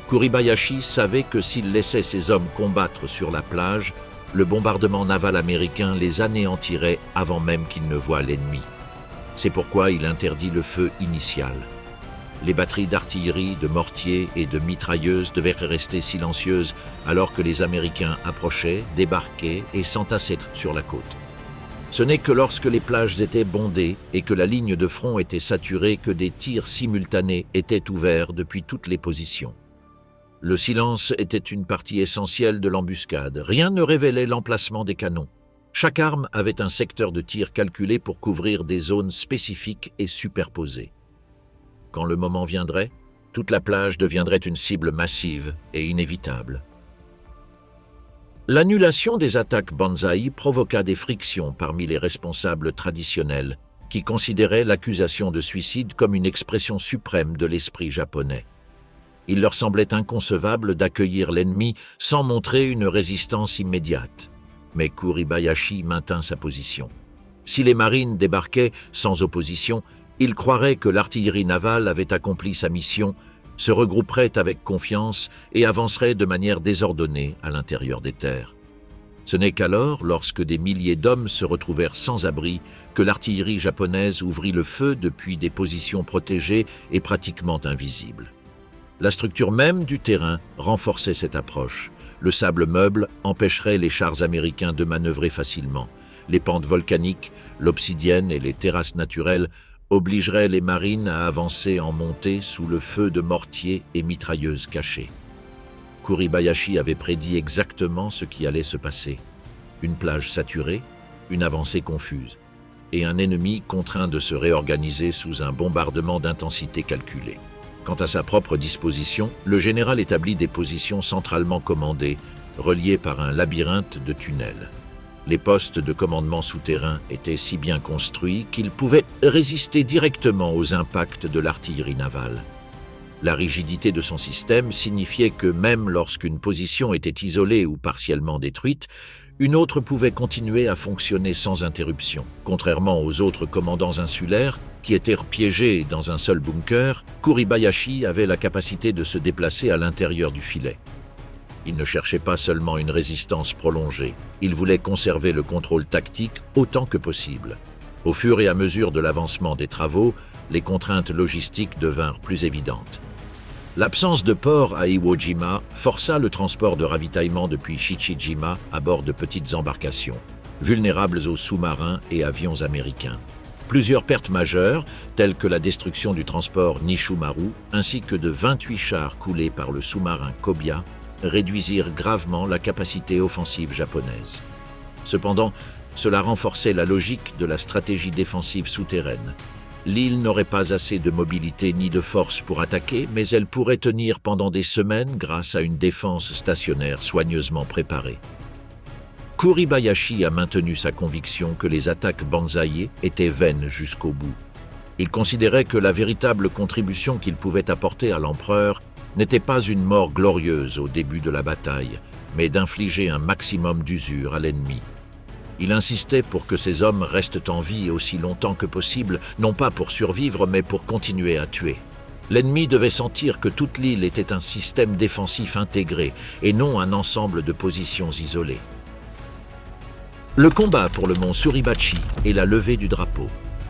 S1: Kuribayashi savait que s'il laissait ses hommes combattre sur la plage, le bombardement naval américain les anéantirait avant même qu'ils ne voient l'ennemi. C'est pourquoi il interdit le feu initial. Les batteries d'artillerie, de mortiers et de mitrailleuses devaient rester silencieuses alors que les Américains approchaient, débarquaient et s'entassaient sur la côte. Ce n'est que lorsque les plages étaient bondées et que la ligne de front était saturée que des tirs simultanés étaient ouverts depuis toutes les positions. Le silence était une partie essentielle de l'embuscade. Rien ne révélait l'emplacement des canons. Chaque arme avait un secteur de tir calculé pour couvrir des zones spécifiques et superposées. Quand le moment viendrait, toute la plage deviendrait une cible massive et inévitable. L'annulation des attaques banzai provoqua des frictions parmi les responsables traditionnels qui considéraient l'accusation de suicide comme une expression suprême de l'esprit japonais. Il leur semblait inconcevable d'accueillir l'ennemi sans montrer une résistance immédiate. Mais Kuribayashi maintint sa position. Si les marines débarquaient sans opposition, ils croiraient que l'artillerie navale avait accompli sa mission, se regrouperaient avec confiance et avanceraient de manière désordonnée à l'intérieur des terres. Ce n'est qu'alors, lorsque des milliers d'hommes se retrouvèrent sans abri, que l'artillerie japonaise ouvrit le feu depuis des positions protégées et pratiquement invisibles. La structure même du terrain renforçait cette approche. Le sable meuble empêcherait les chars américains de manœuvrer facilement. Les pentes volcaniques, l'obsidienne et les terrasses naturelles obligeraient les marines à avancer en montée sous le feu de mortiers et mitrailleuses cachées. Kuribayashi avait prédit exactement ce qui allait se passer. Une plage saturée, une avancée confuse, et un ennemi contraint de se réorganiser sous un bombardement d'intensité calculée. Quant à sa propre disposition, le général établit des positions centralement commandées, reliées par un labyrinthe de tunnels. Les postes de commandement souterrain étaient si bien construits qu'ils pouvaient résister directement aux impacts de l'artillerie navale. La rigidité de son système signifiait que même lorsqu'une position était isolée ou partiellement détruite, une autre pouvait continuer à fonctionner sans interruption. Contrairement aux autres commandants insulaires, qui étaient piégés dans un seul bunker, Kuribayashi avait la capacité de se déplacer à l'intérieur du filet. Il ne cherchait pas seulement une résistance prolongée, il voulait conserver le contrôle tactique autant que possible. Au fur et à mesure de l'avancement des travaux, les contraintes logistiques devinrent plus évidentes. L'absence de port à Iwo Jima força le transport de ravitaillement depuis Shichijima à bord de petites embarcations, vulnérables aux sous-marins et avions américains. Plusieurs pertes majeures, telles que la destruction du transport Nishumaru, ainsi que de 28 chars coulés par le sous-marin Kobya, réduisirent gravement la capacité offensive japonaise. Cependant, cela renforçait la logique de la stratégie défensive souterraine. L'île n'aurait pas assez de mobilité ni de force pour attaquer, mais elle pourrait tenir pendant des semaines grâce à une défense stationnaire soigneusement préparée. Kuribayashi a maintenu sa conviction que les attaques Banzai étaient vaines jusqu'au bout. Il considérait que la véritable contribution qu'il pouvait apporter à l'empereur n'était pas une mort glorieuse au début de la bataille, mais d'infliger un maximum d'usure à l'ennemi. Il insistait pour que ses hommes restent en vie aussi longtemps que possible, non pas pour survivre, mais pour continuer à tuer. L'ennemi devait sentir que toute l'île était un système défensif intégré et non un ensemble de positions isolées. Le combat pour le mont Suribachi et la levée du drapeau.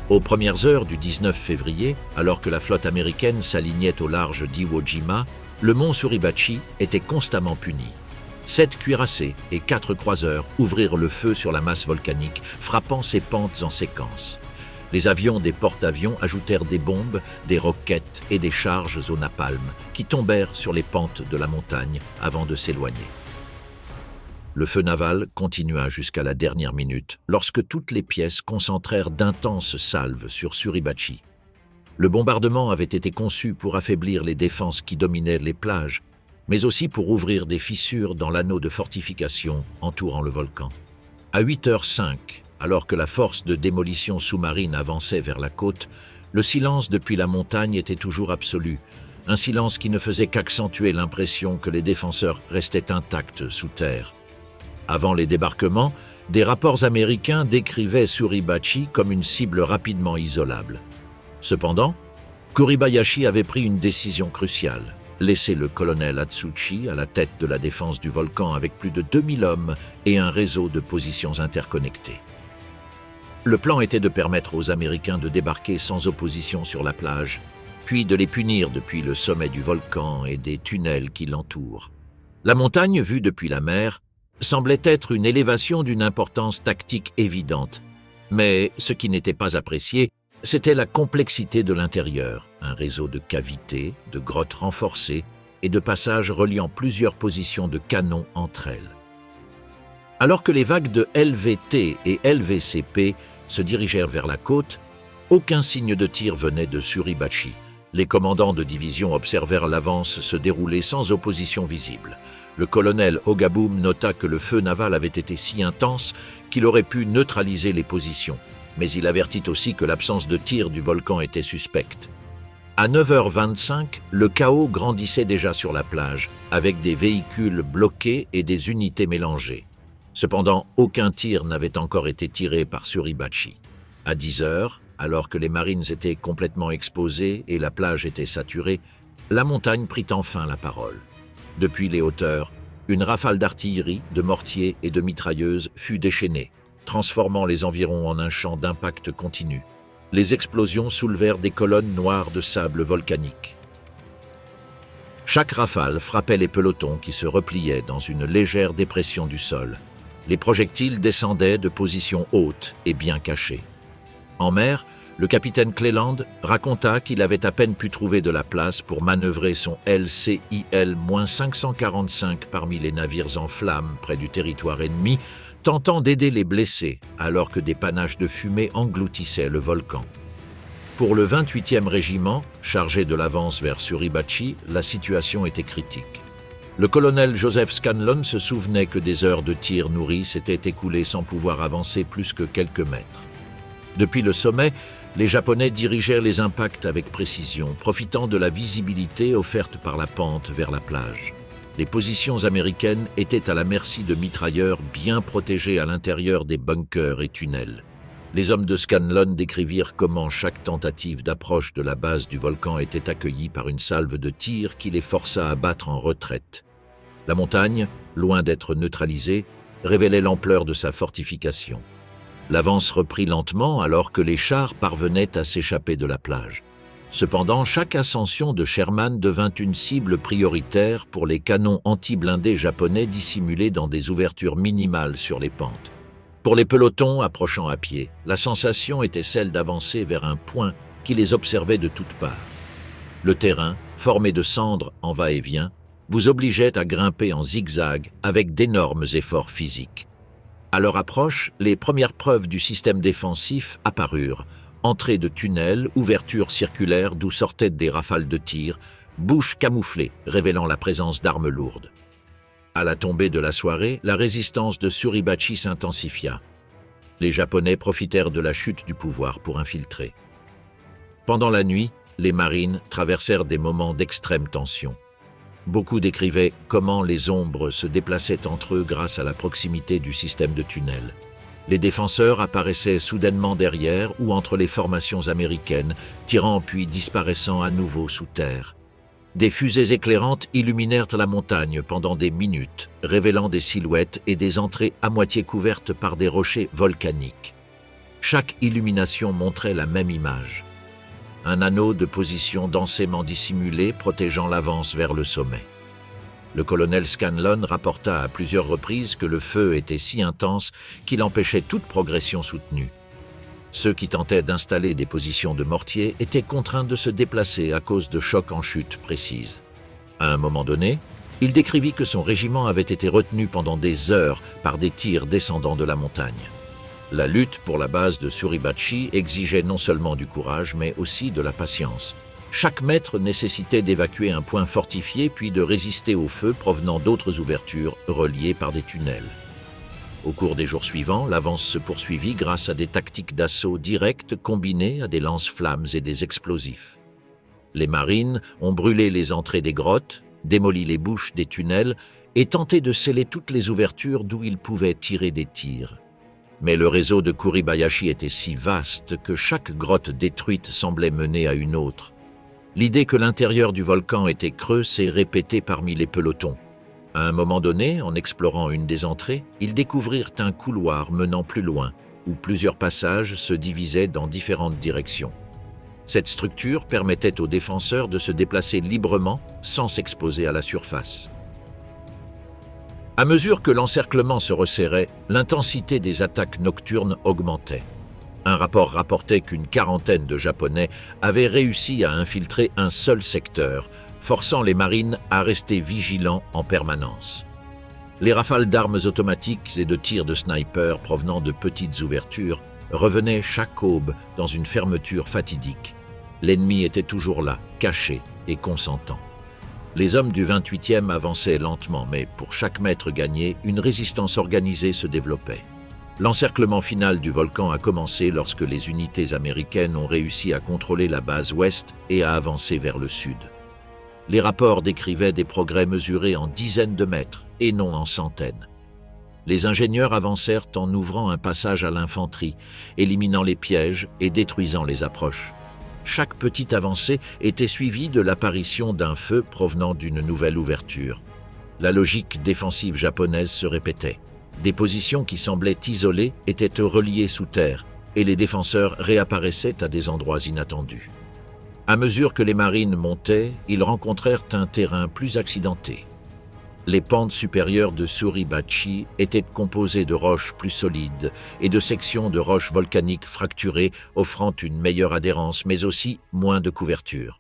S1: Aux premières heures du 19 février, alors que la flotte américaine s'alignait au large d'Iwo Jima, le mont Suribachi était constamment puni. 7 cuirassés et 4 croiseurs ouvrirent le feu sur la masse volcanique, frappant ses pentes en séquence. Les avions des porte-avions ajoutèrent des bombes, des roquettes et des charges au napalm qui tombèrent sur les pentes de la montagne avant de s'éloigner. Le feu naval continua jusqu'à la dernière minute, lorsque toutes les pièces concentrèrent d'intenses salves sur Suribachi. Le bombardement avait été conçu pour affaiblir les défenses qui dominaient les plages, mais aussi pour ouvrir des fissures dans l'anneau de fortification entourant le volcan. À 8h05, alors que la force de démolition sous-marine avançait vers la côte, le silence depuis la montagne était toujours absolu, un silence qui ne faisait qu'accentuer l'impression que les défenseurs restaient intacts sous terre. Avant les débarquements, des rapports américains décrivaient Suribachi comme une cible rapidement isolable. Cependant, Kuribayashi avait pris une décision cruciale: laisser le colonel Atsushi à la tête de la défense du volcan avec plus de 2000 hommes et un réseau de positions interconnectées. Le plan était de permettre aux Américains de débarquer sans opposition sur la plage, puis de les punir depuis le sommet du volcan et des tunnels qui l'entourent. La montagne, vue depuis la mer, semblait être une élévation d'une importance tactique évidente, mais ce qui n'était pas apprécié, c'était la complexité de l'intérieur, un réseau de cavités, de grottes renforcées et de passages reliant plusieurs positions de canons entre elles. Alors que les vagues de LVT et LVCP se dirigèrent vers la côte, aucun signe de tir venait de Suribachi. Les commandants de division observèrent l'avance se dérouler sans opposition visible. Le colonel Ogaboom nota que le feu naval avait été si intense qu'il aurait pu neutraliser les positions, mais il avertit aussi que l'absence de tir du volcan était suspecte. À 9h25, le chaos grandissait déjà sur la plage, avec des véhicules bloqués et des unités mélangées. Cependant, aucun tir n'avait encore été tiré par Suribachi. À 10h, alors que les marines étaient complètement exposées et la plage était saturée, la montagne prit enfin la parole. Depuis les hauteurs, une rafale d'artillerie, de mortiers et de mitrailleuses fut déchaînée, transformant les environs en un champ d'impact continu. Les explosions soulevèrent des colonnes noires de sable volcanique. Chaque rafale frappait les pelotons qui se repliaient dans une légère dépression du sol. Les projectiles descendaient de positions hautes et bien cachées. En mer, le capitaine Cleland raconta qu'il avait à peine pu trouver de la place pour manœuvrer son LCIL-545 parmi les navires en flammes près du territoire ennemi, tentant d'aider les blessés alors que des panaches de fumée engloutissaient le volcan. Pour le 28e régiment, chargé de l'avance vers Suribachi, la situation était critique. Le colonel Joseph Scanlon se souvenait que des heures de tir nourris s'étaient écoulées sans pouvoir avancer plus que quelques mètres. Depuis le sommet, les Japonais dirigèrent les impacts avec précision, profitant de la visibilité offerte par la pente vers la plage. Les positions américaines étaient à la merci de mitrailleurs bien protégés à l'intérieur des bunkers et tunnels. Les hommes de Scanlon décrivirent comment chaque tentative d'approche de la base du volcan était accueillie par une salve de tirs qui les força à battre en retraite. La montagne, loin d'être neutralisée, révélait l'ampleur de sa fortification. L'avance reprit lentement alors que les chars parvenaient à s'échapper de la plage. Cependant, chaque ascension de Sherman devint une cible prioritaire pour les canons anti-blindés japonais dissimulés dans des ouvertures minimales sur les pentes. Pour les pelotons approchant à pied, la sensation était celle d'avancer vers un point qui les observait de toutes parts. Le terrain, formé de cendres en va-et-vient, vous obligeait à grimper en zigzag avec d'énormes efforts physiques. À leur approche, les premières preuves du système défensif apparurent. Entrées de tunnels, ouvertures circulaires d'où sortaient des rafales de tir, bouches camouflées révélant la présence d'armes lourdes. À la tombée de la soirée, la résistance de Suribachi s'intensifia. Les Japonais profitèrent de la chute du pouvoir pour infiltrer. Pendant la nuit, les marines traversèrent des moments d'extrême tension. Beaucoup décrivaient comment les ombres se déplaçaient entre eux grâce à la proximité du système de tunnels. Les défenseurs apparaissaient soudainement derrière ou entre les formations américaines, tirant puis disparaissant à nouveau sous terre. Des fusées éclairantes illuminèrent la montagne pendant des minutes, révélant des silhouettes et des entrées à moitié couvertes par des rochers volcaniques. Chaque illumination montrait la même image. Un anneau de position densément dissimulé protégeant l'avance vers le sommet. Le colonel Scanlon rapporta à plusieurs reprises que le feu était si intense qu'il empêchait toute progression soutenue. Ceux qui tentaient d'installer des positions de mortier étaient contraints de se déplacer à cause de chocs en chute précises. À un moment donné, il décrivit que son régiment avait été retenu pendant des heures par des tirs descendant de la montagne. La lutte pour la base de Suribachi exigeait non seulement du courage, mais aussi de la patience. Chaque mètre nécessitait d'évacuer un point fortifié puis de résister au feu provenant d'autres ouvertures reliées par des tunnels. Au cours des jours suivants, l'avance se poursuivit grâce à des tactiques d'assaut directes combinées à des lance-flammes et des explosifs. Les marines ont brûlé les entrées des grottes, démoli les bouches des tunnels et tenté de sceller toutes les ouvertures d'où ils pouvaient tirer des tirs. Mais le réseau de Kuribayashi était si vaste que chaque grotte détruite semblait mener à une autre. L'idée que l'intérieur du volcan était creux s'est répétée parmi les pelotons. À un moment donné, en explorant une des entrées, ils découvrirent un couloir menant plus loin, où plusieurs passages se divisaient dans différentes directions. Cette structure permettait aux défenseurs de se déplacer librement sans s'exposer à la surface. À mesure que l'encerclement se resserrait, l'intensité des attaques nocturnes augmentait. Un rapport rapportait qu'une quarantaine de Japonais avaient réussi à infiltrer un seul secteur, forçant les marines à rester vigilants en permanence. Les rafales d'armes automatiques et de tirs de sniper provenant de petites ouvertures revenaient chaque aube dans une fermeture fatidique. L'ennemi était toujours là, caché et consentant. Les hommes du 28e avançaient lentement, mais pour chaque mètre gagné, une résistance organisée se développait. L'encerclement final du volcan a commencé lorsque les unités américaines ont réussi à contrôler la base ouest et à avancer vers le sud. Les rapports décrivaient des progrès mesurés en dizaines de mètres et non en centaines. Les ingénieurs avancèrent en ouvrant un passage à l'infanterie, éliminant les pièges et détruisant les approches. Chaque petite avancée était suivie de l'apparition d'un feu provenant d'une nouvelle ouverture. La logique défensive japonaise se répétait. Des positions qui semblaient isolées étaient reliées sous terre et les défenseurs réapparaissaient à des endroits inattendus. À mesure que les marines montaient, ils rencontrèrent un terrain plus accidenté. Les pentes supérieures de Suribachi étaient composées de roches plus solides et de sections de roches volcaniques fracturées offrant une meilleure adhérence mais aussi moins de couverture.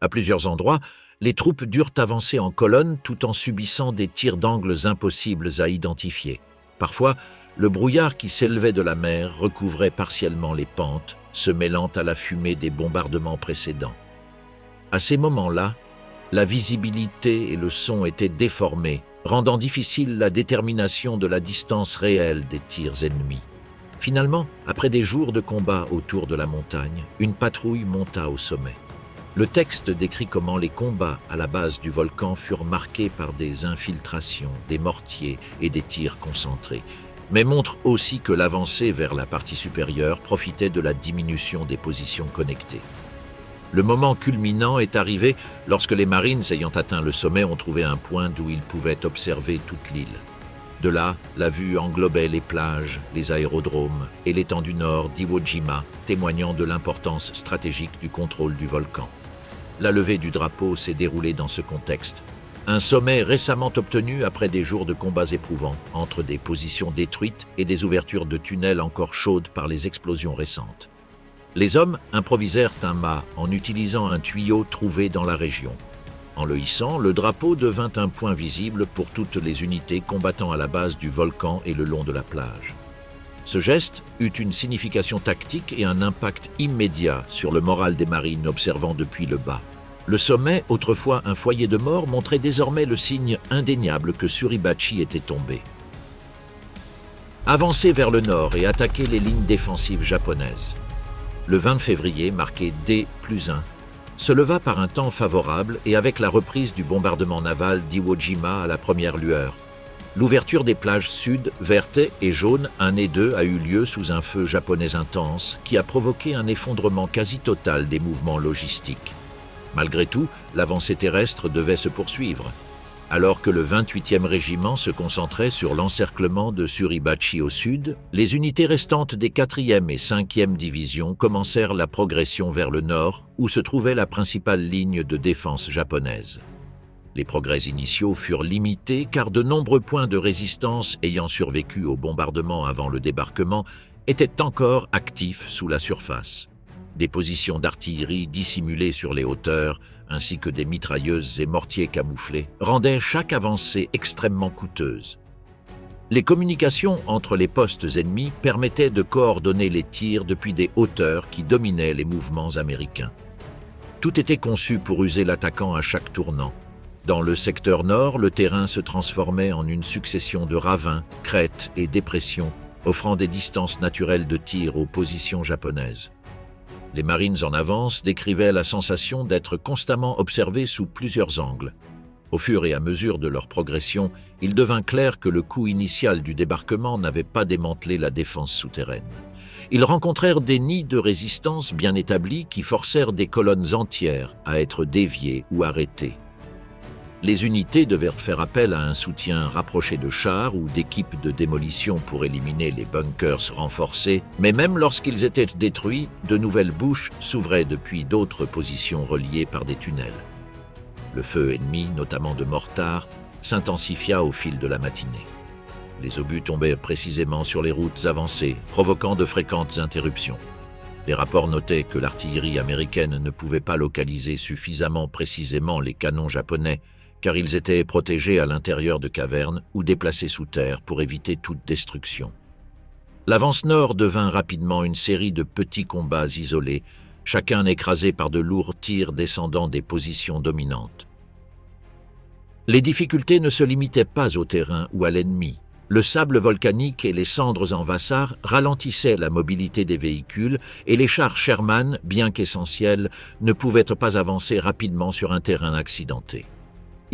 S1: À plusieurs endroits, les troupes durent avancer en colonne tout en subissant des tirs d'angles impossibles à identifier. Parfois, le brouillard qui s'élevait de la mer recouvrait partiellement les pentes, se mêlant à la fumée des bombardements précédents. À ces moments-là, La visibilité et le son étaient déformés, rendant difficile la détermination de la distance réelle des tirs ennemis. Finalement, après des jours de combat autour de la montagne, une patrouille monta au sommet. Le texte décrit comment les combats à la base du volcan furent marqués par des infiltrations, des mortiers et des tirs concentrés, mais montre aussi que l'avancée vers la partie supérieure profitait de la diminution des positions connectées. Le moment culminant est arrivé lorsque les Marines ayant atteint le sommet ont trouvé un point d'où ils pouvaient observer toute l'île. De là, la vue englobait les plages, les aérodromes et l'étendue nord d'Iwo Jima, témoignant de l'importance stratégique du contrôle du volcan. La levée du drapeau s'est déroulée dans ce contexte. Un sommet récemment obtenu après des jours de combats éprouvants, entre des positions détruites et des ouvertures de tunnels encore chaudes par les explosions récentes. Les hommes improvisèrent un mât en utilisant un tuyau trouvé dans la région. En le hissant, le drapeau devint un point visible pour toutes les unités combattant à la base du volcan et le long de la plage. Ce geste eut une signification tactique et un impact immédiat sur le moral des marines observant depuis le bas. Le sommet, autrefois un foyer de mort, montrait désormais le signe indéniable que Suribachi était tombé. Avancer vers le nord et attaquer les lignes défensives japonaises. Le 20 février, marqué D+1, se leva par un temps favorable et avec la reprise du bombardement naval d'Iwo Jima à la première lueur. L'ouverture des plages sud, vertes et jaunes 1 et 2 a eu lieu sous un feu japonais intense qui a provoqué un effondrement quasi total des mouvements logistiques. Malgré tout, l'avancée terrestre devait se poursuivre. Alors que le 28e régiment se concentrait sur l'encerclement de Suribachi au sud, les unités restantes des 4e et 5e divisions commencèrent la progression vers le nord, où se trouvait la principale ligne de défense japonaise. Les progrès initiaux furent limités car de nombreux points de résistance ayant survécu au bombardement avant le débarquement étaient encore actifs sous la surface. Des positions d'artillerie dissimulées sur les hauteurs, ainsi que des mitrailleuses et mortiers camouflés, rendaient chaque avancée extrêmement coûteuse. Les communications entre les postes ennemis permettaient de coordonner les tirs depuis des hauteurs qui dominaient les mouvements américains. Tout était conçu pour user l'attaquant à chaque tournant. Dans le secteur nord, le terrain se transformait en une succession de ravins, crêtes et dépressions, offrant des distances naturelles de tir aux positions japonaises. Les Marines en avance décrivaient la sensation d'être constamment observés sous plusieurs angles. Au fur et à mesure de leur progression, il devint clair que le coup initial du débarquement n'avait pas démantelé la défense souterraine. Ils rencontrèrent des nids de résistance bien établis qui forcèrent des colonnes entières à être déviées ou arrêtées. Les unités devaient faire appel à un soutien rapproché de chars ou d'équipes de démolition pour éliminer les bunkers renforcés, mais même lorsqu'ils étaient détruits, de nouvelles bouches s'ouvraient depuis d'autres positions reliées par des tunnels. Le feu ennemi, notamment de mortars, s'intensifia au fil de la matinée. Les obus tombaient précisément sur les routes avancées, provoquant de fréquentes interruptions. Les rapports notaient que l'artillerie américaine ne pouvait pas localiser suffisamment précisément les canons japonais, car ils étaient protégés à l'intérieur de cavernes ou déplacés sous terre pour éviter toute destruction. L'avance nord devint rapidement une série de petits combats isolés, chacun écrasé par de lourds tirs descendant des positions dominantes. Les difficultés ne se limitaient pas au terrain ou à l'ennemi. Le sable volcanique et les cendres en Vassar ralentissaient la mobilité des véhicules et les chars Sherman, bien qu'essentiels, ne pouvaient pas avancer rapidement sur un terrain accidenté.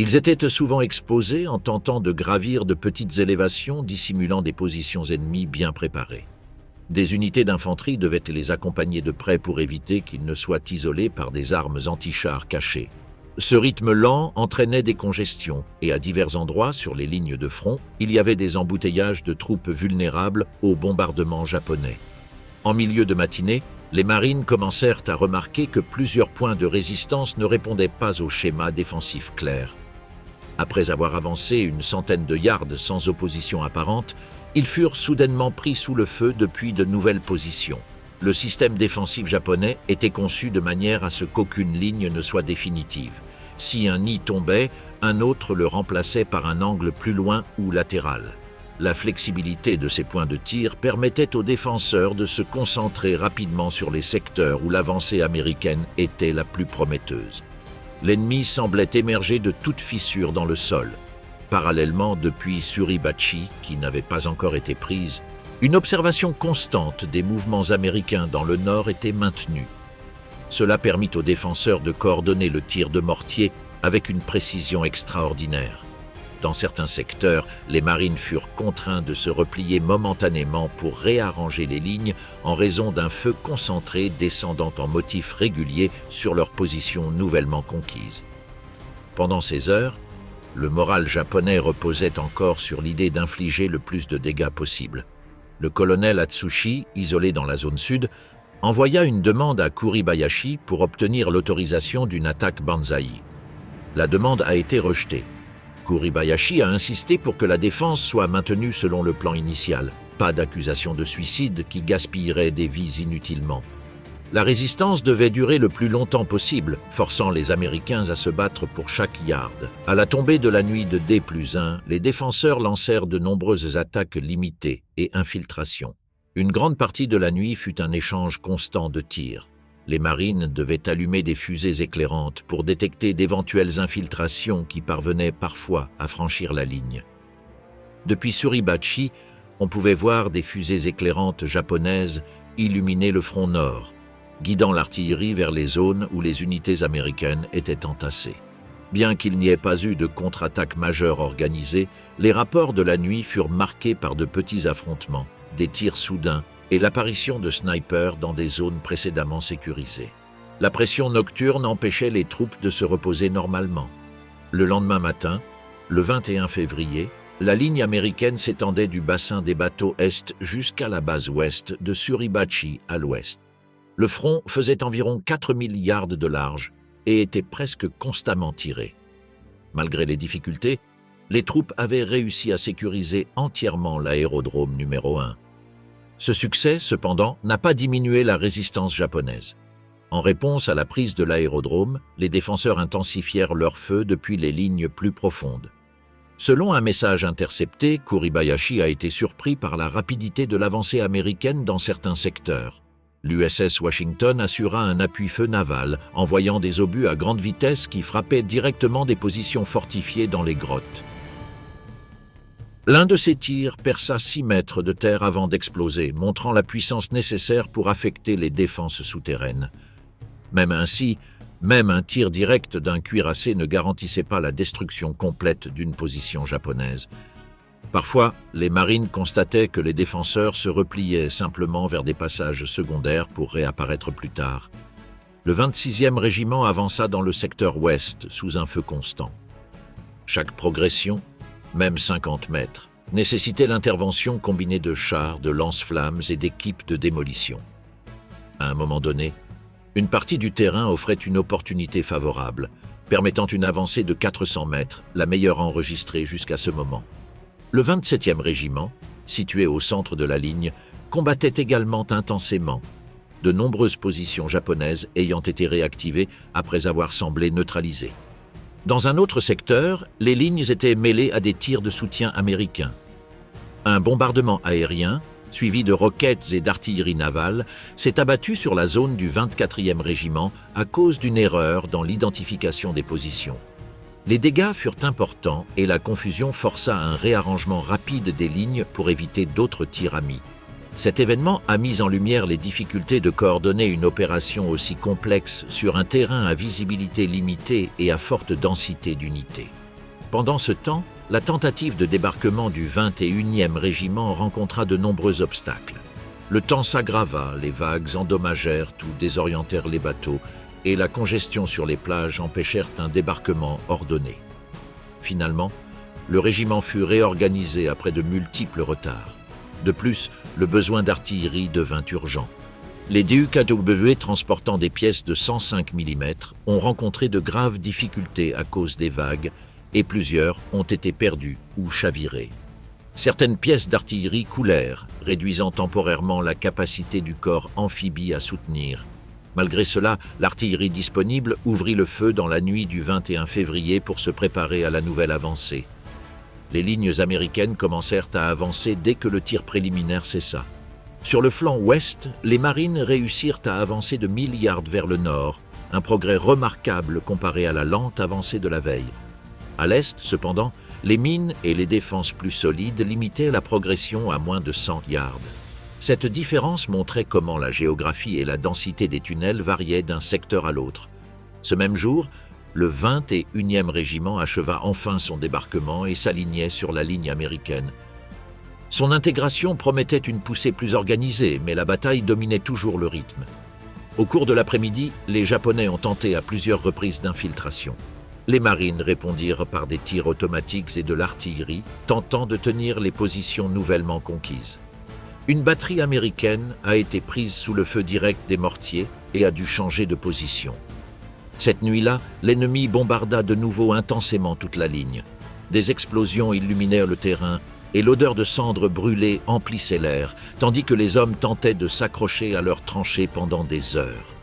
S1: Ils étaient souvent exposés en tentant de gravir de petites élévations dissimulant des positions ennemies bien préparées. Des unités d'infanterie devaient les accompagner de près pour éviter qu'ils ne soient isolés par des armes anti-chars cachées. Ce rythme lent entraînait des congestions et à divers endroits sur les lignes de front, il y avait des embouteillages de troupes vulnérables aux bombardements japonais. En milieu de matinée, les marines commencèrent à remarquer que plusieurs points de résistance ne répondaient pas au schéma défensif clair. Après avoir avancé une centaine de yards sans opposition apparente, ils furent soudainement pris sous le feu depuis de nouvelles positions. Le système défensif japonais était conçu de manière à ce qu'aucune ligne ne soit définitive. Si un nid tombait, un autre le remplaçait par un angle plus loin ou latéral. La flexibilité de ces points de tir permettait aux défenseurs de se concentrer rapidement sur les secteurs où l'avancée américaine était la plus prometteuse. L'ennemi semblait émerger de toute fissure dans le sol. Parallèlement, depuis Suribachi, qui n'avait pas encore été prise, une observation constante des mouvements américains dans le nord était maintenue. Cela permit aux défenseurs de coordonner le tir de mortier avec une précision extraordinaire. Dans certains secteurs, les marines furent contraints de se replier momentanément pour réarranger les lignes en raison d'un feu concentré descendant en motifs réguliers sur leurs positions nouvellement conquises. Pendant ces heures, le moral japonais reposait encore sur l'idée d'infliger le plus de dégâts possible. Le colonel Atsushi, isolé dans la zone sud, envoya une demande à Kuribayashi pour obtenir l'autorisation d'une attaque Banzai. La demande a été rejetée. Kuribayashi a insisté pour que la défense soit maintenue selon le plan initial. Pas d'accusation de suicide qui gaspillerait des vies inutilement. La résistance devait durer le plus longtemps possible, forçant les Américains à se battre pour chaque yard. À la tombée de la nuit de D+1, les défenseurs lancèrent de nombreuses attaques limitées et infiltrations. Une grande partie de la nuit fut un échange constant de tirs. Les marines devaient allumer des fusées éclairantes pour détecter d'éventuelles infiltrations qui parvenaient parfois à franchir la ligne. Depuis Suribachi, on pouvait voir des fusées éclairantes japonaises illuminer le front nord, guidant l'artillerie vers les zones où les unités américaines étaient entassées. Bien qu'il n'y ait pas eu de contre-attaque majeure organisée, les rapports de la nuit furent marqués par de petits affrontements, des tirs soudains et l'apparition de snipers dans des zones précédemment sécurisées. La pression nocturne empêchait les troupes de se reposer normalement. Le lendemain matin, le 21 février, la ligne américaine s'étendait du bassin des bateaux Est jusqu'à la base ouest de Suribachi à l'ouest. Le front faisait environ 4000 yards de large et était presque constamment tiré. Malgré les difficultés, les troupes avaient réussi à sécuriser entièrement l'aérodrome numéro 1. Ce succès, cependant, n'a pas diminué la résistance japonaise. En réponse à la prise de l'aérodrome, les défenseurs intensifièrent leur feu depuis les lignes plus profondes. Selon un message intercepté, Kuribayashi a été surpris par la rapidité de l'avancée américaine dans certains secteurs. L'USS Washington assura un appui-feu naval, envoyant des obus à grande vitesse qui frappaient directement des positions fortifiées dans les grottes. L'un de ces tirs perça 6 mètres de terre avant d'exploser, montrant la puissance nécessaire pour affecter les défenses souterraines. Même ainsi, même un tir direct d'un cuirassé ne garantissait pas la destruction complète d'une position japonaise. Parfois, les marines constataient que les défenseurs se repliaient simplement vers des passages secondaires pour réapparaître plus tard. Le 26e régiment avança dans le secteur ouest sous un feu constant. Chaque progression, même 50 mètres, nécessitait l'intervention combinée de chars, de lance-flammes et d'équipes de démolition. À un moment donné, une partie du terrain offrait une opportunité favorable, permettant une avancée de 400 mètres, la meilleure enregistrée jusqu'à ce moment. Le 27e régiment, situé au centre de la ligne, combattait également intensément, de nombreuses positions japonaises ayant été réactivées après avoir semblé neutralisées. Dans un autre secteur, les lignes étaient mêlées à des tirs de soutien américains. Un bombardement aérien, suivi de roquettes et d'artillerie navale, s'est abattu sur la zone du 24e régiment à cause d'une erreur dans l'identification des positions. Les dégâts furent importants et la confusion força un réarrangement rapide des lignes pour éviter d'autres tirs amis. Cet événement a mis en lumière les difficultés de coordonner une opération aussi complexe sur un terrain à visibilité limitée et à forte densité d'unités. Pendant ce temps, la tentative de débarquement du 21e régiment rencontra de nombreux obstacles. Le temps s'aggrava, les vagues endommagèrent ou désorientèrent les bateaux, et la congestion sur les plages empêchèrent un débarquement ordonné. Finalement, le régiment fut réorganisé après de multiples retards. De plus, le besoin d'artillerie devint urgent. Les DUKW transportant des pièces de 105 mm ont rencontré de graves difficultés à cause des vagues et plusieurs ont été perdus ou chavirés. Certaines pièces d'artillerie coulèrent, réduisant temporairement la capacité du corps amphibie à soutenir. Malgré cela, l'artillerie disponible ouvrit le feu dans la nuit du 21 février pour se préparer à la nouvelle avancée. Les lignes américaines commencèrent à avancer dès que le tir préliminaire cessa. Sur le flanc ouest, les marines réussirent à avancer de 1000 yards vers le nord, un progrès remarquable comparé à la lente avancée de la veille. À l'est, cependant, les mines et les défenses plus solides limitaient la progression à moins de 100 yards. Cette différence montrait comment la géographie et la densité des tunnels variaient d'un secteur à l'autre. Ce même jour, le 21e régiment acheva enfin son débarquement et s'alignait sur la ligne américaine. Son intégration promettait une poussée plus organisée, mais la bataille dominait toujours le rythme. Au cours de l'après-midi, les Japonais ont tenté à plusieurs reprises d'infiltration. Les marines répondirent par des tirs automatiques et de l'artillerie, tentant de tenir les positions nouvellement conquises. Une batterie américaine a été prise sous le feu direct des mortiers et a dû changer de position. Cette nuit-là, l'ennemi bombarda de nouveau intensément toute la ligne. Des explosions illuminèrent le terrain et l'odeur de cendres brûlées emplissait l'air, tandis que les hommes tentaient de s'accrocher à leurs tranchées pendant des heures.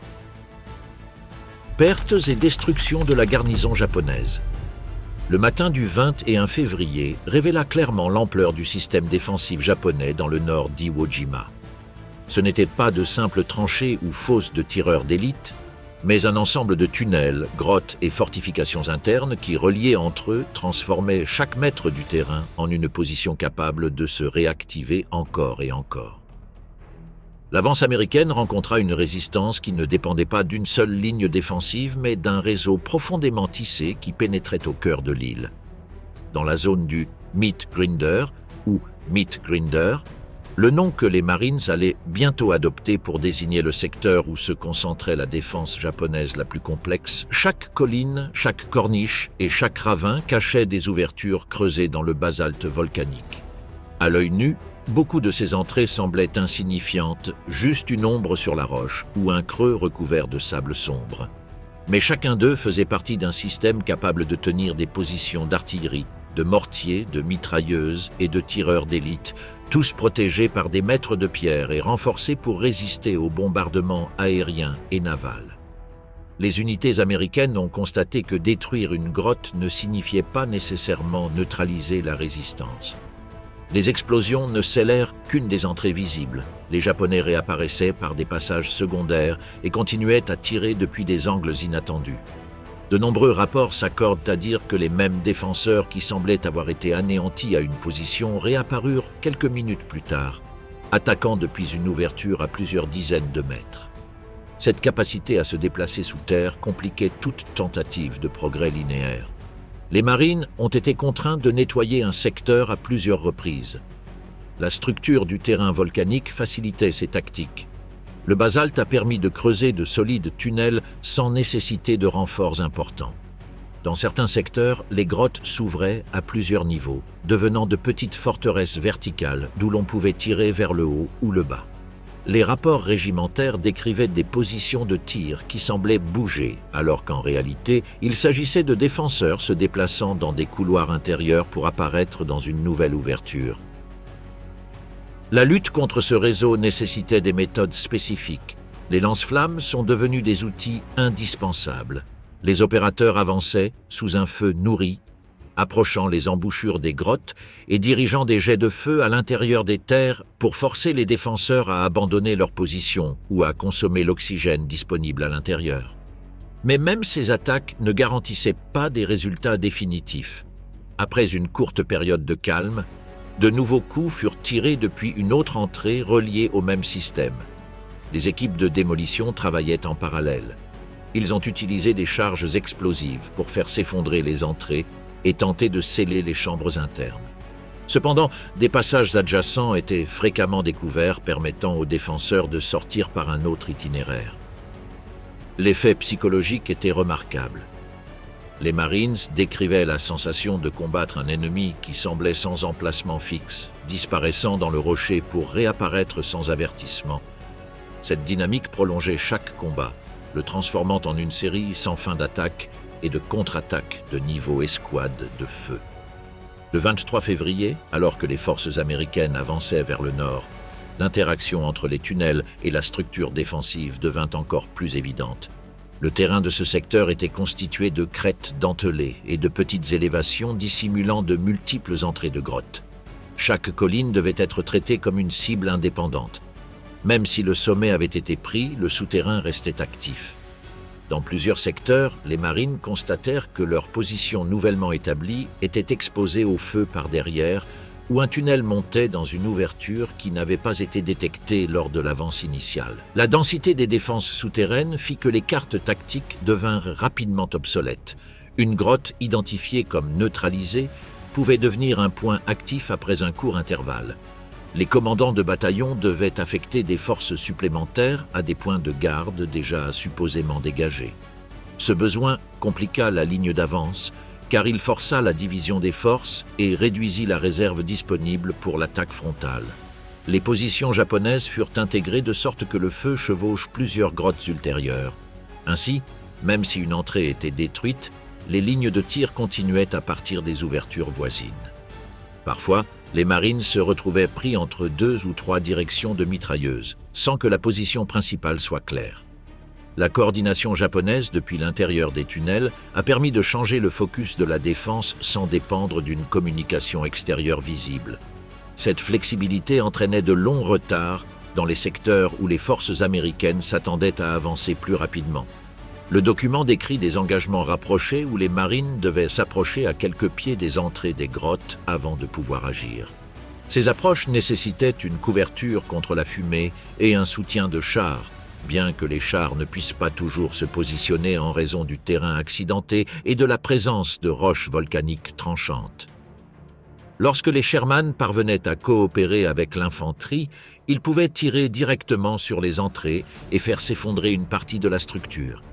S1: Pertes et destruction de la garnison japonaise. Le matin du 21 février révéla clairement l'ampleur du système défensif japonais dans le nord d'Iwo Jima. Ce n'étaient pas de simples tranchées ou fosses de tireurs d'élite, mais un ensemble de tunnels, grottes et fortifications internes qui, reliés entre eux, transformaient chaque mètre du terrain en une position capable de se réactiver encore et encore. L'avance américaine rencontra une résistance qui ne dépendait pas d'une seule ligne défensive, mais d'un réseau profondément tissé qui pénétrait au cœur de l'île. Dans la zone du Meat Grinder, ou Meat Grinder, le nom que les Marines allaient bientôt adopter pour désigner le secteur où se concentrait la défense japonaise la plus complexe, chaque colline, chaque corniche et chaque ravin cachait des ouvertures creusées dans le basalte volcanique. À l'œil nu, beaucoup de ces entrées semblaient insignifiantes, juste une ombre sur la roche ou un creux recouvert de sable sombre. Mais chacun d'eux faisait partie d'un système capable de tenir des positions d'artillerie, de mortiers, de mitrailleuses et de tireurs d'élite, tous protégés par des mètres de pierre et renforcés pour résister aux bombardements aériens et navals. Les unités américaines ont constaté que détruire une grotte ne signifiait pas nécessairement neutraliser la résistance. Les explosions ne scellèrent qu'une des entrées visibles. Les Japonais réapparaissaient par des passages secondaires et continuaient à tirer depuis des angles inattendus. De nombreux rapports s'accordent à dire que les mêmes défenseurs qui semblaient avoir été anéantis à une position réapparurent quelques minutes plus tard, attaquant depuis une ouverture à plusieurs dizaines de mètres. Cette capacité à se déplacer sous terre compliquait toute tentative de progrès linéaire. Les marines ont été contraints de nettoyer un secteur à plusieurs reprises. La structure du terrain volcanique facilitait ces tactiques. Le basalte a permis de creuser de solides tunnels sans nécessité de renforts importants. Dans certains secteurs, les grottes s'ouvraient à plusieurs niveaux, devenant de petites forteresses verticales d'où l'on pouvait tirer vers le haut ou le bas. Les rapports régimentaires décrivaient des positions de tir qui semblaient bouger, alors qu'en réalité, il s'agissait de défenseurs se déplaçant dans des couloirs intérieurs pour apparaître dans une nouvelle ouverture. La lutte contre ce réseau nécessitait des méthodes spécifiques. Les lance-flammes sont devenus des outils indispensables. Les opérateurs avançaient, sous un feu nourri, approchant les embouchures des grottes et dirigeant des jets de feu à l'intérieur des terres pour forcer les défenseurs à abandonner leur position ou à consommer l'oxygène disponible à l'intérieur. Mais même ces attaques ne garantissaient pas des résultats définitifs. Après une courte période de calme, de nouveaux coups furent tirés depuis une autre entrée reliée au même système. Les équipes de démolition travaillaient en parallèle. Ils ont utilisé des charges explosives pour faire s'effondrer les entrées et tenter de sceller les chambres internes. Cependant, des passages adjacents étaient fréquemment découverts, permettant aux défenseurs de sortir par un autre itinéraire. L'effet psychologique était remarquable. Les Marines décrivaient la sensation de combattre un ennemi qui semblait sans emplacement fixe, disparaissant dans le rocher pour réapparaître sans avertissement. Cette dynamique prolongeait chaque combat, le transformant en une série sans fin d'attaques et de contre-attaques de niveau escouade de feu. Le 23 février, alors que les forces américaines avançaient vers le nord, l'interaction entre les tunnels et la structure défensive devint encore plus évidente. Le terrain de ce secteur était constitué de crêtes dentelées et de petites élévations dissimulant de multiples entrées de grottes. Chaque colline devait être traitée comme une cible indépendante. Même si le sommet avait été pris, le souterrain restait actif. Dans plusieurs secteurs, les marines constatèrent que leur position nouvellement établie était exposée au feu par derrière, où un tunnel montait dans une ouverture qui n'avait pas été détectée lors de l'avance initiale. La densité des défenses souterraines fit que les cartes tactiques devinrent rapidement obsolètes. Une grotte identifiée comme neutralisée pouvait devenir un point actif après un court intervalle. Les commandants de bataillon devaient affecter des forces supplémentaires à des points de garde déjà supposément dégagés. Ce besoin compliqua la ligne d'avance, car il força la division des forces et réduisit la réserve disponible pour l'attaque frontale. Les positions japonaises furent intégrées de sorte que le feu chevauche plusieurs grottes ultérieures. Ainsi, même si une entrée était détruite, les lignes de tir continuaient à partir des ouvertures voisines. Parfois, les marines se retrouvaient pris entre 2 ou 3 directions de mitrailleuses, sans que la position principale soit claire. La coordination japonaise depuis l'intérieur des tunnels a permis de changer le focus de la défense sans dépendre d'une communication extérieure visible. Cette flexibilité entraînait de longs retards dans les secteurs où les forces américaines s'attendaient à avancer plus rapidement. Le document décrit des engagements rapprochés où les marines devaient s'approcher à quelques pieds des entrées des grottes avant de pouvoir agir. Ces approches nécessitaient une couverture contre la fumée et un soutien de chars, bien que les chars ne puissent pas toujours se positionner en raison du terrain accidenté et de la présence de roches volcaniques tranchantes. Lorsque les Sherman parvenaient à coopérer avec l'infanterie, ils pouvaient tirer directement sur les entrées et faire s'effondrer une partie de la structure.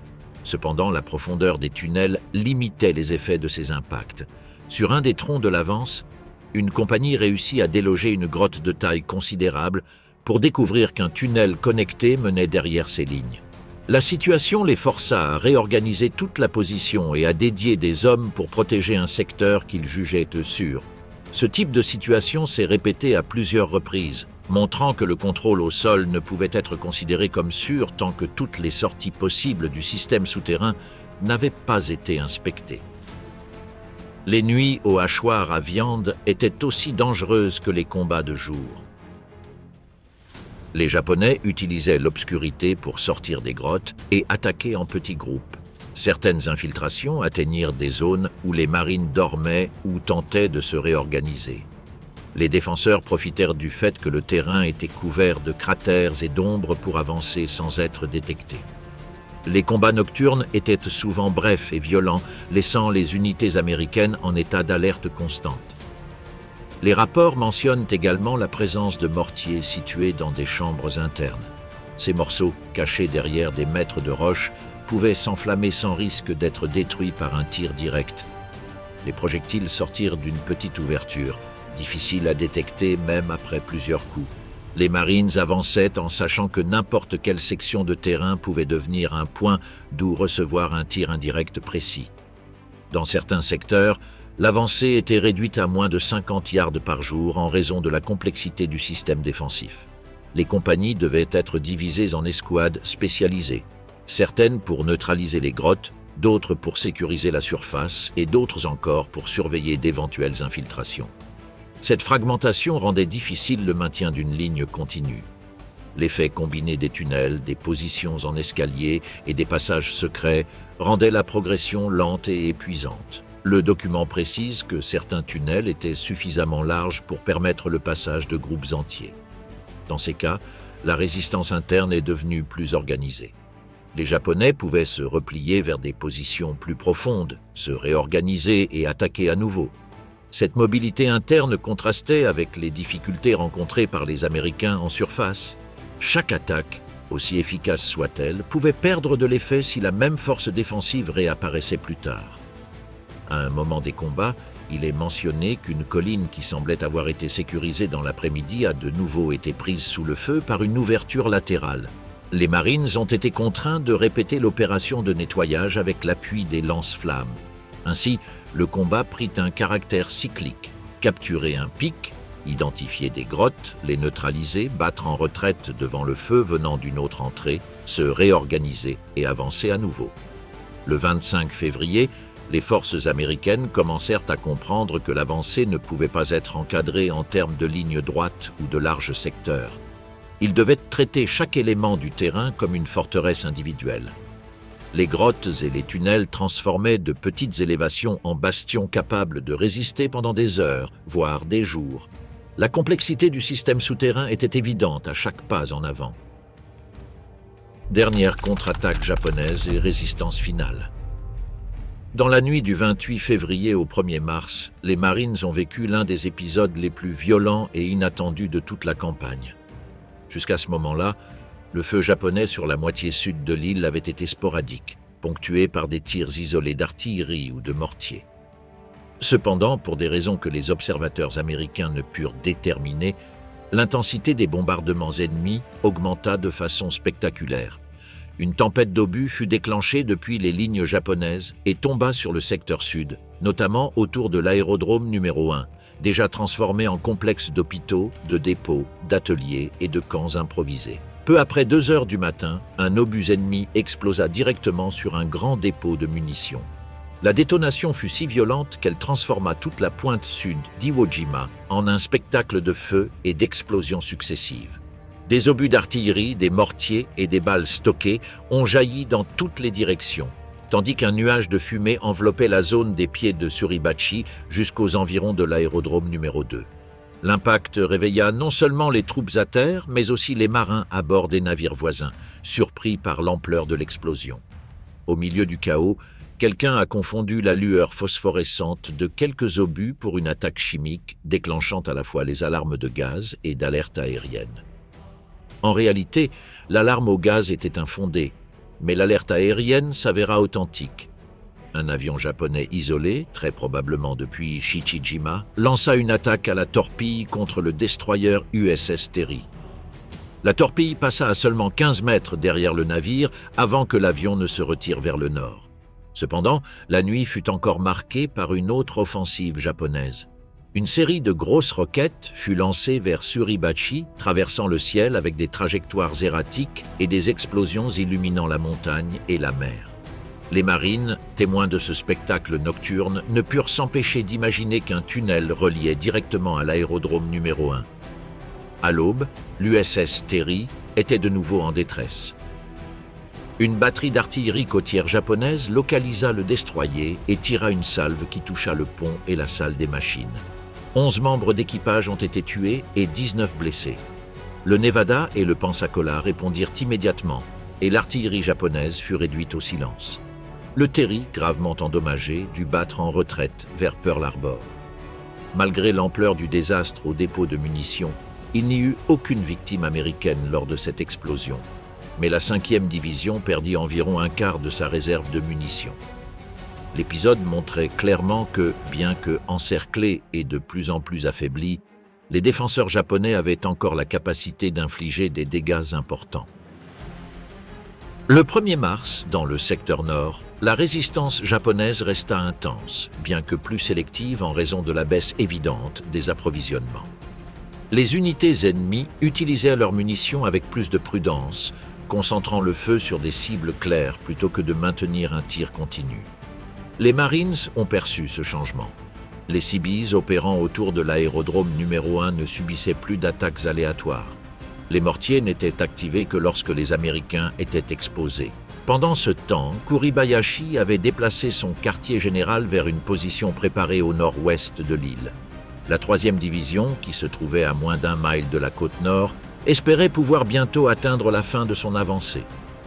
S1: Cependant, la profondeur des tunnels limitait les effets de ces impacts. Sur un des troncs de l'avance, une compagnie réussit à déloger une grotte de taille considérable pour découvrir qu'un tunnel connecté menait derrière ces lignes. La situation les força à réorganiser toute la position et à dédier des hommes pour protéger un secteur qu'ils jugeaient sûr. Ce type de situation s'est répété à plusieurs reprises, montrant que le contrôle au sol ne pouvait être considéré comme sûr tant que toutes les sorties possibles du système souterrain n'avaient pas été inspectées. Les nuits aux hachoirs à viande étaient aussi dangereuses que les combats de jour. Les Japonais utilisaient l'obscurité pour sortir des grottes et attaquer en petits groupes. Certaines infiltrations atteignirent des zones où les marines dormaient ou tentaient de se réorganiser. Les défenseurs profitèrent du fait que le terrain était couvert de cratères et d'ombres pour avancer sans être détectés. Les combats nocturnes étaient souvent brefs et violents, laissant les unités américaines en état d'alerte constante. Les rapports mentionnent également la présence de mortiers situés dans des chambres internes. Ces morceaux, cachés derrière des mètres de roches, pouvaient s'enflammer sans risque d'être détruits par un tir direct. Les projectiles sortirent d'une petite ouverture, difficile à détecter même après plusieurs coups. Les Marines avançaient en sachant que n'importe quelle section de terrain pouvait devenir un point d'où recevoir un tir indirect précis. Dans certains secteurs, l'avancée était réduite à moins de 50 yards par jour en raison de la complexité du système défensif. Les compagnies devaient être divisées en escouades spécialisées, certaines pour neutraliser les grottes, d'autres pour sécuriser la surface et d'autres encore pour surveiller d'éventuelles infiltrations. Cette fragmentation rendait difficile le maintien d'une ligne continue. L'effet combiné des tunnels, des positions en escalier et des passages secrets rendait la progression lente et épuisante. Le document précise que certains tunnels étaient suffisamment larges pour permettre le passage de groupes entiers. Dans ces cas, la résistance interne est devenue plus organisée. Les Japonais pouvaient se replier vers des positions plus profondes, se réorganiser et attaquer à nouveau. Cette mobilité interne contrastait avec les difficultés rencontrées par les Américains en surface. Chaque attaque, aussi efficace soit-elle, pouvait perdre de l'effet si la même force défensive réapparaissait plus tard. À un moment des combats, il est mentionné qu'une colline qui semblait avoir été sécurisée dans l'après-midi a de nouveau été prise sous le feu par une ouverture latérale. Les Marines ont été contraints de répéter l'opération de nettoyage avec l'appui des lance-flammes. Ainsi, le combat prit un caractère cyclique. Capturer un pic, identifier des grottes, les neutraliser, battre en retraite devant le feu venant d'une autre entrée, se réorganiser et avancer à nouveau. Le 25 février, les forces américaines commencèrent à comprendre que l'avancée ne pouvait pas être encadrée en termes de lignes droites ou de larges secteurs. Ils devaient traiter chaque élément du terrain comme une forteresse individuelle. Les grottes et les tunnels transformaient de petites élévations en bastions capables de résister pendant des heures, voire des jours. La complexité du système souterrain était évidente à chaque pas en avant. Dernière contre-attaque japonaise et résistance finale. Dans la nuit du 28 février au 1er mars, les Marines ont vécu l'un des épisodes les plus violents et inattendus de toute la campagne. Jusqu'à ce moment-là, le feu japonais sur la moitié sud de l'île avait été sporadique, ponctué par des tirs isolés d'artillerie ou de mortiers. Cependant, pour des raisons que les observateurs américains ne purent déterminer, l'intensité des bombardements ennemis augmenta de façon spectaculaire. Une tempête d'obus fut déclenchée depuis les lignes japonaises et tomba sur le secteur sud, notamment autour de l'aérodrome numéro 1, déjà transformé en complexe d'hôpitaux, de dépôts, d'ateliers et de camps improvisés. Peu après 2 heures du matin, un obus ennemi explosa directement sur un grand dépôt de munitions. La détonation fut si violente qu'elle transforma toute la pointe sud d'Iwo Jima en un spectacle de feu et d'explosions successives. Des obus d'artillerie, des mortiers et des balles stockées ont jailli dans toutes les directions, tandis qu'un nuage de fumée enveloppait la zone des pieds de Suribachi jusqu'aux environs de l'aérodrome numéro 2. L'impact réveilla non seulement les troupes à terre, mais aussi les marins à bord des navires voisins, surpris par l'ampleur de l'explosion. Au milieu du chaos, quelqu'un a confondu la lueur phosphorescente de quelques obus pour une attaque chimique, déclenchant à la fois les alarmes de gaz et d'alerte aérienne. En réalité, l'alarme au gaz était infondée, mais l'alerte aérienne s'avéra authentique. Un avion japonais isolé, très probablement depuis Shichijima, lança une attaque à la torpille contre le destroyer USS Terry. La torpille passa à seulement 15 mètres derrière le navire avant que l'avion ne se retire vers le nord. Cependant, la nuit fut encore marquée par une autre offensive japonaise. Une série de grosses roquettes fut lancée vers Suribachi, traversant le ciel avec des trajectoires erratiques et des explosions illuminant la montagne et la mer. Les marines, témoins de ce spectacle nocturne, ne purent s'empêcher d'imaginer qu'un tunnel reliait directement à l'aérodrome numéro 1. À l'aube, l'USS Terry était de nouveau en détresse. Une batterie d'artillerie côtière japonaise localisa le destroyer et tira une salve qui toucha le pont et la salle des machines. 11 membres d'équipage ont été tués et 19 blessés. Le Nevada et le Pensacola répondirent immédiatement et l'artillerie japonaise fut réduite au silence. Le Terry, gravement endommagé, dut battre en retraite vers Pearl Harbor. Malgré l'ampleur du désastre au dépôt de munitions, il n'y eut aucune victime américaine lors de cette explosion. Mais la 5e division perdit environ un quart de sa réserve de munitions. L'épisode montrait clairement que, bien que encerclés et de plus en plus affaiblis, les défenseurs japonais avaient encore la capacité d'infliger des dégâts importants. Le 1er mars, dans le secteur nord, la résistance japonaise resta intense, bien que plus sélective en raison de la baisse évidente des approvisionnements. Les unités ennemies utilisaient leurs munitions avec plus de prudence, concentrant le feu sur des cibles claires plutôt que de maintenir un tir continu. Les Marines ont perçu ce changement. Les Seabees opérant autour de l'aérodrome numéro 1 ne subissaient plus d'attaques aléatoires. Les mortiers n'étaient activés que lorsque les Américains étaient exposés. Pendant ce temps, Kuribayashi avait déplacé son quartier général vers une position préparée au nord-ouest de l'île. La 3e division, qui se trouvait à moins d'1 mile de la côte nord, espérait pouvoir bientôt atteindre la fin de son avancée.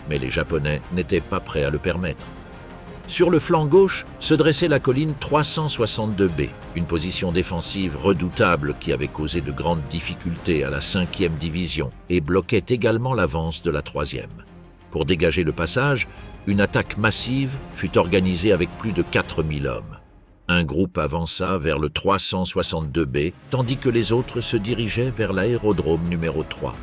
S1: Mais les Japonais n'étaient pas prêts à le permettre. Sur le flanc gauche se dressait la colline 362B, une position défensive redoutable qui avait causé de grandes difficultés à la 5e division et bloquait également l'avance de la 3e. Pour dégager le passage, une attaque massive fut organisée avec plus de 4000 hommes. Un groupe avança vers le 362B, tandis que les autres se dirigeaient vers l'aérodrome numéro 3.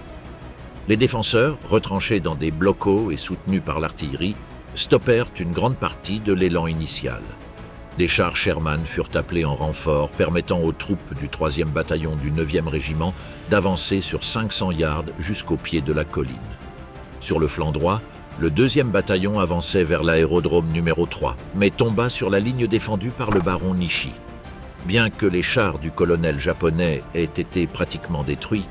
S1: Les défenseurs, retranchés dans des blocos et soutenus par l'artillerie, stoppèrent une grande partie de l'élan initial. Des chars Sherman furent appelés en renfort, permettant aux troupes du 3e bataillon du 9e régiment d'avancer sur 500 yards jusqu'au pied de la colline. Sur le flanc droit, le 2e bataillon avançait vers l'aérodrome numéro 3, mais tomba sur la ligne défendue par le baron Nishi. Bien que les chars du colonel japonais aient été pratiquement détruits,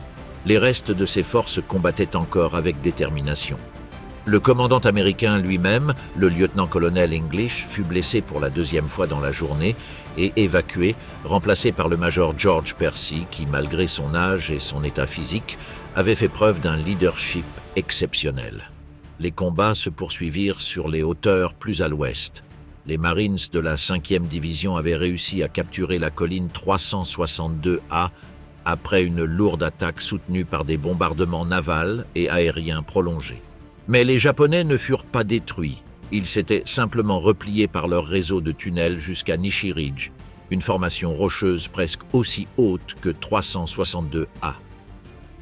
S1: les restes de ses forces combattaient encore avec détermination. Le commandant américain lui-même, le lieutenant-colonel English, fut blessé pour la deuxième fois dans la journée et évacué, remplacé par le major George Percy qui, malgré son âge et son état physique, avait fait preuve d'un leadership exceptionnel. Les combats se poursuivirent sur les hauteurs plus à l'ouest. Les Marines de la 5e division avaient réussi à capturer la colline 362A après une lourde attaque soutenue par des bombardements navals et aériens prolongés. Mais les Japonais ne furent pas détruits. Ils s'étaient simplement repliés par leur réseau de tunnels jusqu'à Nishi Ridge, une formation rocheuse presque aussi haute que 362A.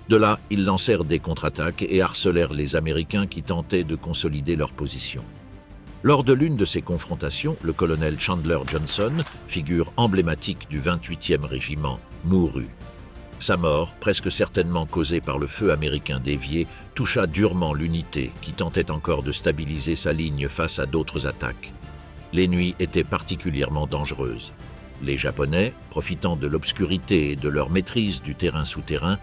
S1: De là, ils lancèrent des contre-attaques et harcelèrent les Américains qui tentaient de consolider leur position. Lors de l'une de ces confrontations, le colonel Chandler Johnson, figure emblématique du 28e régiment, mourut. Sa mort, presque certainement causée par le feu américain dévié, toucha durement l'unité qui tentait encore de stabiliser sa ligne face à d'autres attaques. Les nuits étaient particulièrement dangereuses. Les Japonais, profitant de l'obscurité et de leur maîtrise du terrain souterrain,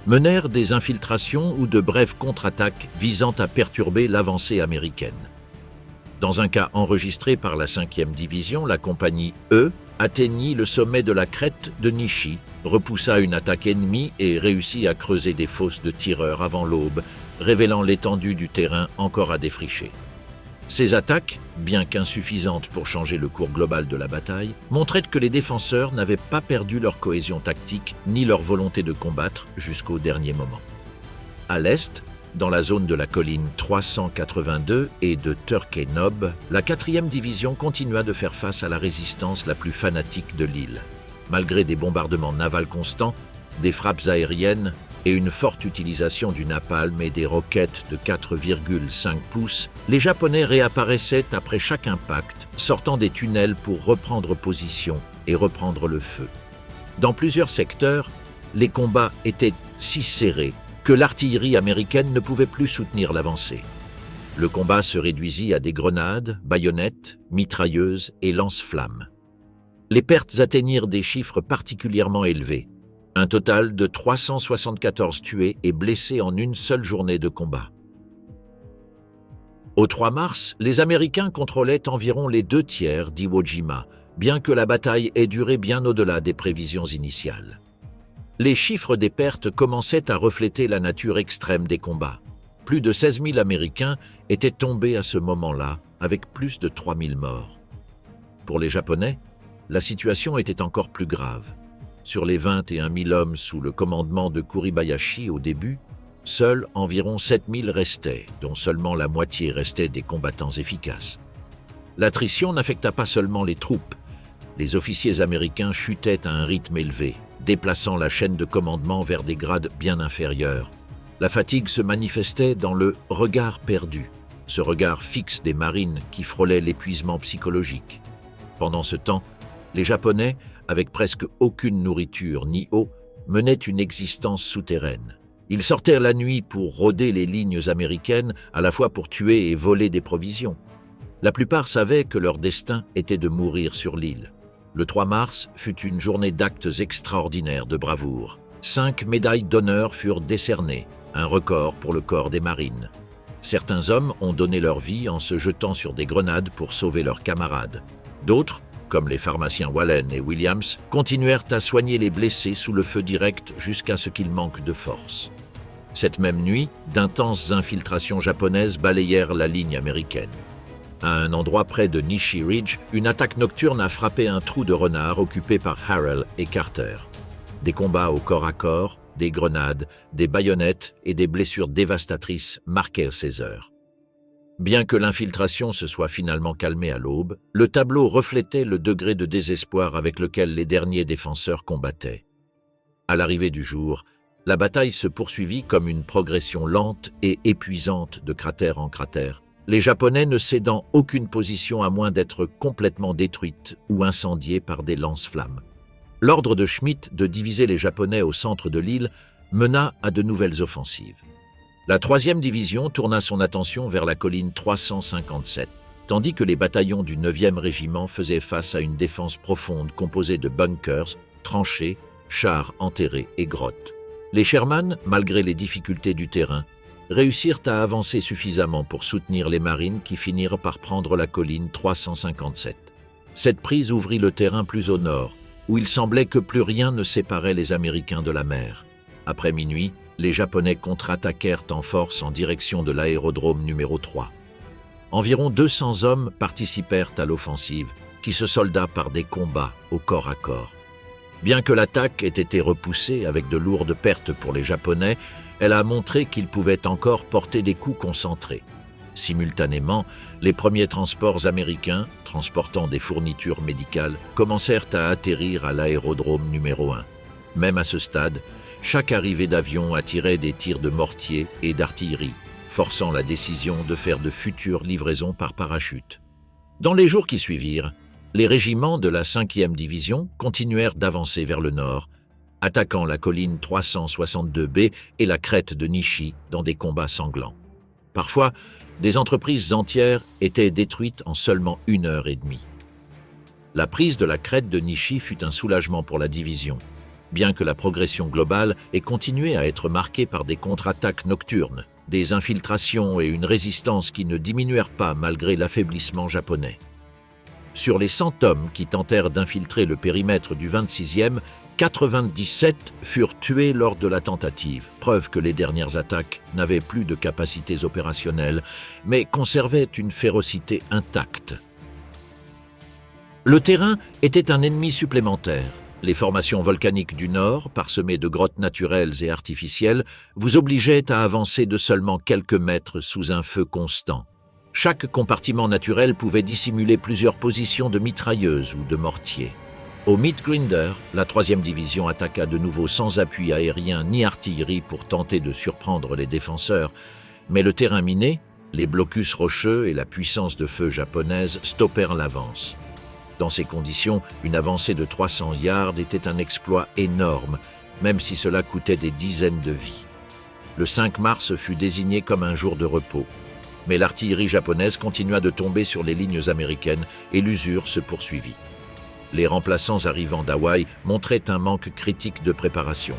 S1: menèrent des infiltrations ou de brèves contre-attaques visant à perturber l'avancée américaine. Dans un cas enregistré par la 5e division, la compagnie E atteignit le sommet de la crête de Nishi, repoussa une attaque ennemie et réussit à creuser des fosses de tireurs avant l'aube, révélant l'étendue du terrain encore à défricher. Ces attaques, bien qu'insuffisantes pour changer le cours global de la bataille, montraient que les défenseurs n'avaient pas perdu leur cohésion tactique ni leur volonté de combattre jusqu'au dernier moment. À l'est, dans la zone de la colline 382 et de Turkey Knob, la 4e division continua de faire face à la résistance la plus fanatique de l'île. Malgré des bombardements navals constants, des frappes aériennes et une forte utilisation du napalm et des roquettes de 4,5 pouces, les Japonais réapparaissaient après chaque impact, sortant des tunnels pour reprendre position et reprendre le feu. Dans plusieurs secteurs, les combats étaient si serrés que l'artillerie américaine ne pouvait plus soutenir l'avancée. Le combat se réduisit à des grenades, baïonnettes, mitrailleuses et lance-flammes. Les pertes atteignirent des chiffres particulièrement élevés, un total de 374 tués et blessés en une seule journée de combat. Au 3 mars, les Américains contrôlaient environ les 2/3 d'Iwo Jima, bien que la bataille ait duré bien au-delà des prévisions initiales. Les chiffres des pertes commençaient à refléter la nature extrême des combats. Plus de 16 000 Américains étaient tombés à ce moment-là, avec plus de 3 000 morts. Pour les Japonais, la situation était encore plus grave. Sur les 21 000 hommes sous le commandement de Kuribayashi au début, seuls environ 7 000 restaient, dont seulement la moitié restait des combattants efficaces. L'attrition n'affecta pas seulement les troupes. Les officiers américains chutaient à un rythme élevé, déplaçant la chaîne de commandement vers des grades bien inférieurs. La fatigue se manifestait dans le « regard perdu », ce regard fixe des marines qui frôlait l'épuisement psychologique. Pendant ce temps, les Japonais, avec presque aucune nourriture ni eau, menaient une existence souterraine. Ils sortaient la nuit pour rôder les lignes américaines, à la fois pour tuer et voler des provisions. La plupart savaient que leur destin était de mourir sur l'île. Le 3 mars fut une journée d'actes extraordinaires de bravoure. 5 médailles d'honneur furent décernées, un record pour le corps des marines. Certains hommes ont donné leur vie en se jetant sur des grenades pour sauver leurs camarades. D'autres, comme les pharmaciens Wallen et Williams, continuèrent à soigner les blessés sous le feu direct jusqu'à ce qu'ils manquent de force. Cette même nuit, d'intenses infiltrations japonaises balayèrent la ligne américaine. À un endroit près de Nishi Ridge, une attaque nocturne a frappé un trou de renard occupé par Harrell et Carter. Des combats au corps à corps, des grenades, des baïonnettes et des blessures dévastatrices marquèrent ces heures. Bien que l'infiltration se soit finalement calmée à l'aube, le tableau reflétait le degré de désespoir avec lequel les derniers défenseurs combattaient. À l'arrivée du jour, la bataille se poursuivit comme une progression lente et épuisante de cratère en cratère, les Japonais ne cédant aucune position à moins d'être complètement détruites ou incendiées par des lance-flammes. L'ordre de Schmidt de diviser les Japonais au centre de l'île mena à de nouvelles offensives. La 3e division tourna son attention vers la colline 357, tandis que les bataillons du 9e régiment faisaient face à une défense profonde composée de bunkers, tranchées, chars enterrés et grottes. Les Sherman, malgré les difficultés du terrain, réussirent à avancer suffisamment pour soutenir les marines qui finirent par prendre la colline 357. Cette prise ouvrit le terrain plus au nord, où il semblait que plus rien ne séparait les Américains de la mer. Après minuit, les Japonais contre-attaquèrent en force en direction de l'aérodrome numéro 3. Environ 200 hommes participèrent à l'offensive, qui se solda par des combats au corps à corps. Bien que l'attaque ait été repoussée avec de lourdes pertes pour les Japonais, elle a montré qu'ils pouvaient encore porter des coups concentrés. Simultanément, les premiers transports américains, transportant des fournitures médicales, commencèrent à atterrir à l'aérodrome numéro 1. Même à ce stade, chaque arrivée d'avion attirait des tirs de mortier et d'artillerie, forçant la décision de faire de futures livraisons par parachute. Dans les jours qui suivirent, les régiments de la 5e division continuèrent d'avancer vers le nord, attaquant la colline 362B et la crête de Nishi dans des combats sanglants. Parfois, des entreprises entières étaient détruites en seulement 1 heure et demie. La prise de la crête de Nishi fut un soulagement pour la division, bien que la progression globale ait continué à être marquée par des contre-attaques nocturnes, des infiltrations et une résistance qui ne diminuèrent pas malgré l'affaiblissement japonais. Sur les 100 hommes qui tentèrent d'infiltrer le périmètre du 26e, 97 furent tués lors de la tentative, preuve que les dernières attaques n'avaient plus de capacités opérationnelles, mais conservaient une férocité intacte. Le terrain était un ennemi supplémentaire. Les formations volcaniques du Nord, parsemées de grottes naturelles et artificielles, vous obligeaient à avancer de seulement quelques mètres sous un feu constant. Chaque compartiment naturel pouvait dissimuler plusieurs positions de mitrailleuses ou de mortiers. Au Midgrinder, la 3e division attaqua de nouveau sans appui aérien ni artillerie pour tenter de surprendre les défenseurs, mais le terrain miné, les blocus rocheux et la puissance de feu japonaise stoppèrent l'avance. Dans ces conditions, une avancée de 300 yards était un exploit énorme, même si cela coûtait des dizaines de vies. Le 5 mars fut désigné comme un jour de repos, mais l'artillerie japonaise continua de tomber sur les lignes américaines et l'usure se poursuivit. Les remplaçants arrivant d'Hawaï montraient un manque critique de préparation.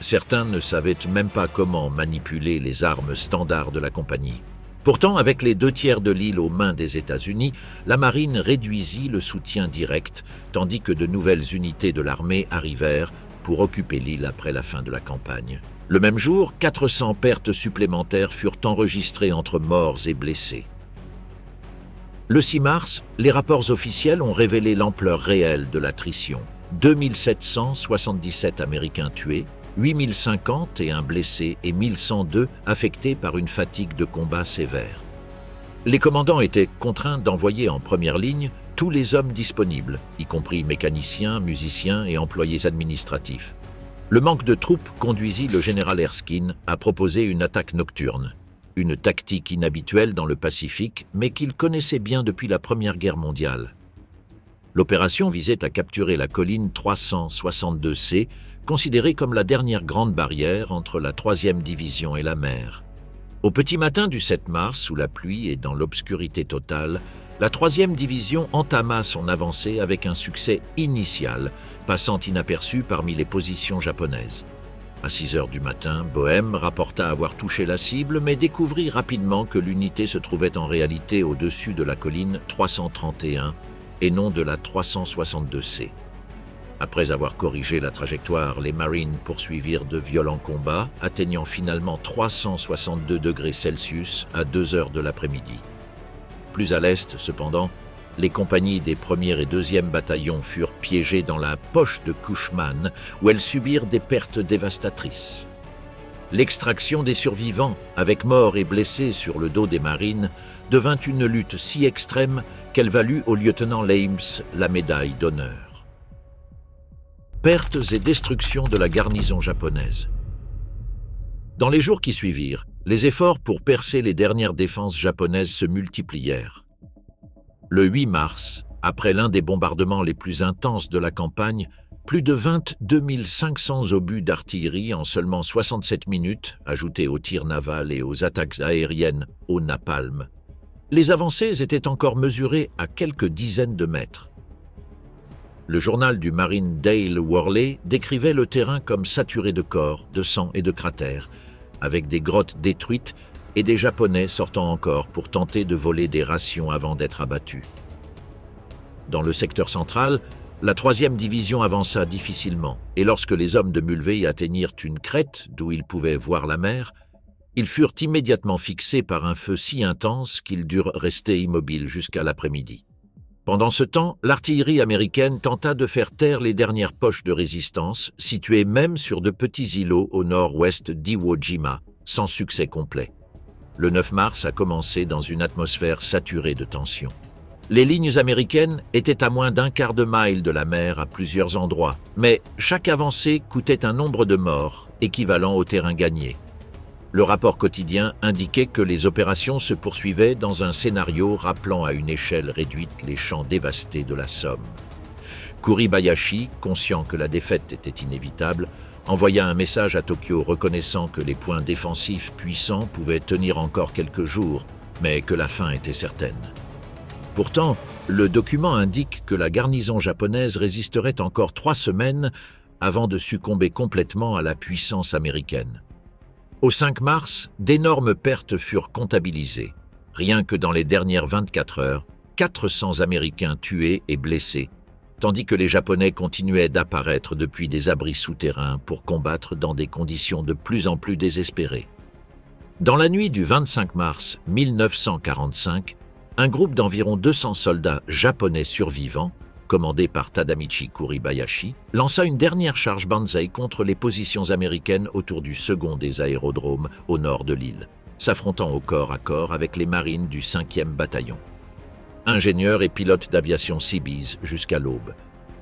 S1: Certains ne savaient même pas comment manipuler les armes standards de la compagnie. Pourtant, avec les 2/3 de l'île aux mains des États-Unis, la marine réduisit le soutien direct, tandis que de nouvelles unités de l'armée arrivèrent pour occuper l'île après la fin de la campagne. Le même jour, 400 pertes supplémentaires furent enregistrées entre morts et blessés. Le 6 mars, les rapports officiels ont révélé l'ampleur réelle de l'attrition. 2777 Américains tués, 8051 blessés et 1102 affectés par une fatigue de combat sévère. Les commandants étaient contraints d'envoyer en première ligne tous les hommes disponibles, y compris mécaniciens, musiciens et employés administratifs. Le manque de troupes conduisit le général Erskine à proposer une attaque nocturne, une tactique inhabituelle dans le Pacifique, mais qu'il connaissait bien depuis la Première Guerre mondiale. L'opération visait à capturer la colline 362C, considérée comme la dernière grande barrière entre la 3e division et la mer. Au petit matin du 7 mars, sous la pluie et dans l'obscurité totale, la 3e division entama son avancée avec un succès initial, passant inaperçu parmi les positions japonaises. À 6 heures du matin, Boehm rapporta avoir touché la cible, mais découvrit rapidement que l'unité se trouvait en réalité au-dessus de la colline 331 et non de la 362C. Après avoir corrigé la trajectoire, les Marines poursuivirent de violents combats, atteignant finalement 362 degrés Celsius à 2 heures de l'après-midi. Plus à l'est, cependant, les compagnies des 1er et 2e bataillons furent piégées dans la poche de Cushman, où elles subirent des pertes dévastatrices. L'extraction des survivants, avec morts et blessés sur le dos des marines, devint une lutte si extrême qu'elle valut au lieutenant Leims la médaille d'honneur. Pertes et destruction de la garnison japonaise. Dans les jours qui suivirent, les efforts pour percer les dernières défenses japonaises se multiplièrent. Le 8 mars, après l'un des bombardements les plus intenses de la campagne, plus de 22 500 obus d'artillerie en seulement 67 minutes, ajoutés aux tirs navals et aux attaques aériennes au napalm. Les avancées étaient encore mesurées à quelques dizaines de mètres. Le journal du Marine Dale Worley décrivait le terrain comme saturé de corps, de sang et de cratères, avec des grottes détruites et des Japonais sortant encore pour tenter de voler des rations avant d'être abattus. Dans le secteur central, la 3e division avança difficilement, et lorsque les hommes de Mulvey atteignirent une crête d'où ils pouvaient voir la mer, ils furent immédiatement fixés par un feu si intense qu'ils durent rester immobiles jusqu'à l'après-midi. Pendant ce temps, l'artillerie américaine tenta de faire taire les dernières poches de résistance, situées même sur de petits îlots au nord-ouest d'Iwo Jima, sans succès complet. Le 9 mars a commencé dans une atmosphère saturée de tension. Les lignes américaines étaient à moins d'un quart de mille de la mer à plusieurs endroits, mais chaque avancée coûtait un nombre de morts équivalent au terrain gagné. Le rapport quotidien indiquait que les opérations se poursuivaient dans un scénario rappelant à une échelle réduite les champs dévastés de la Somme. Kuribayashi, conscient que la défaite était inévitable, envoya un message à Tokyo reconnaissant que les points défensifs puissants pouvaient tenir encore quelques jours, mais que la fin était certaine. Pourtant, le document indique que la garnison japonaise résisterait encore 3 semaines avant de succomber complètement à la puissance américaine. Au 5 mars, d'énormes pertes furent comptabilisées. Rien que dans les dernières 24 heures, 400 Américains tués et blessés, tandis que les Japonais continuaient d'apparaître depuis des abris souterrains pour combattre dans des conditions de plus en plus désespérées. Dans la nuit du 25 mars 1945, un groupe d'environ 200 soldats japonais survivants, commandé par Tadamichi Kuribayashi, lança une dernière charge Banzai contre les positions américaines autour du second des aérodromes au nord de l'île, s'affrontant au corps à corps avec les marines du 5e bataillon. Ingénieurs et pilotes d'aviation Seabees jusqu'à l'aube.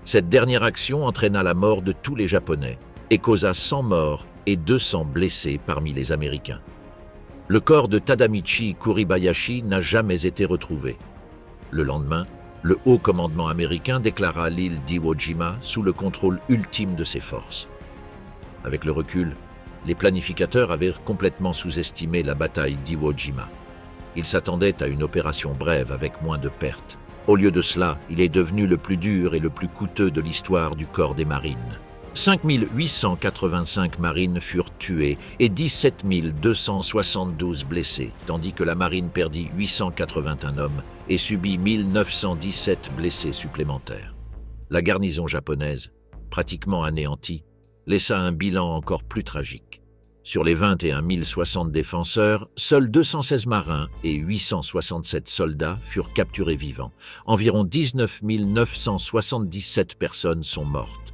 S1: Cette dernière action entraîna la mort de tous les Japonais et causa 100 morts et 200 blessés parmi les Américains. Le corps de Tadamichi Kuribayashi n'a jamais été retrouvé. Le lendemain, le haut commandement américain déclara l'île d'Iwo Jima sous le contrôle ultime de ses forces. Avec le recul, les planificateurs avaient complètement sous-estimé la bataille d'Iwo Jima. Ils s'attendaient à une opération brève avec moins de pertes. Au lieu de cela, il est devenu le plus dur et le plus coûteux de l'histoire du corps des marines. 5 885 marines furent tuées et 17 272 blessés, tandis que la marine perdit 881 hommes et subit 1917 blessés supplémentaires. La garnison japonaise, pratiquement anéantie, laissa un bilan encore plus tragique. Sur les 21 060 défenseurs, seuls 216 marins et 867 soldats furent capturés vivants. Environ 19 977 personnes sont mortes.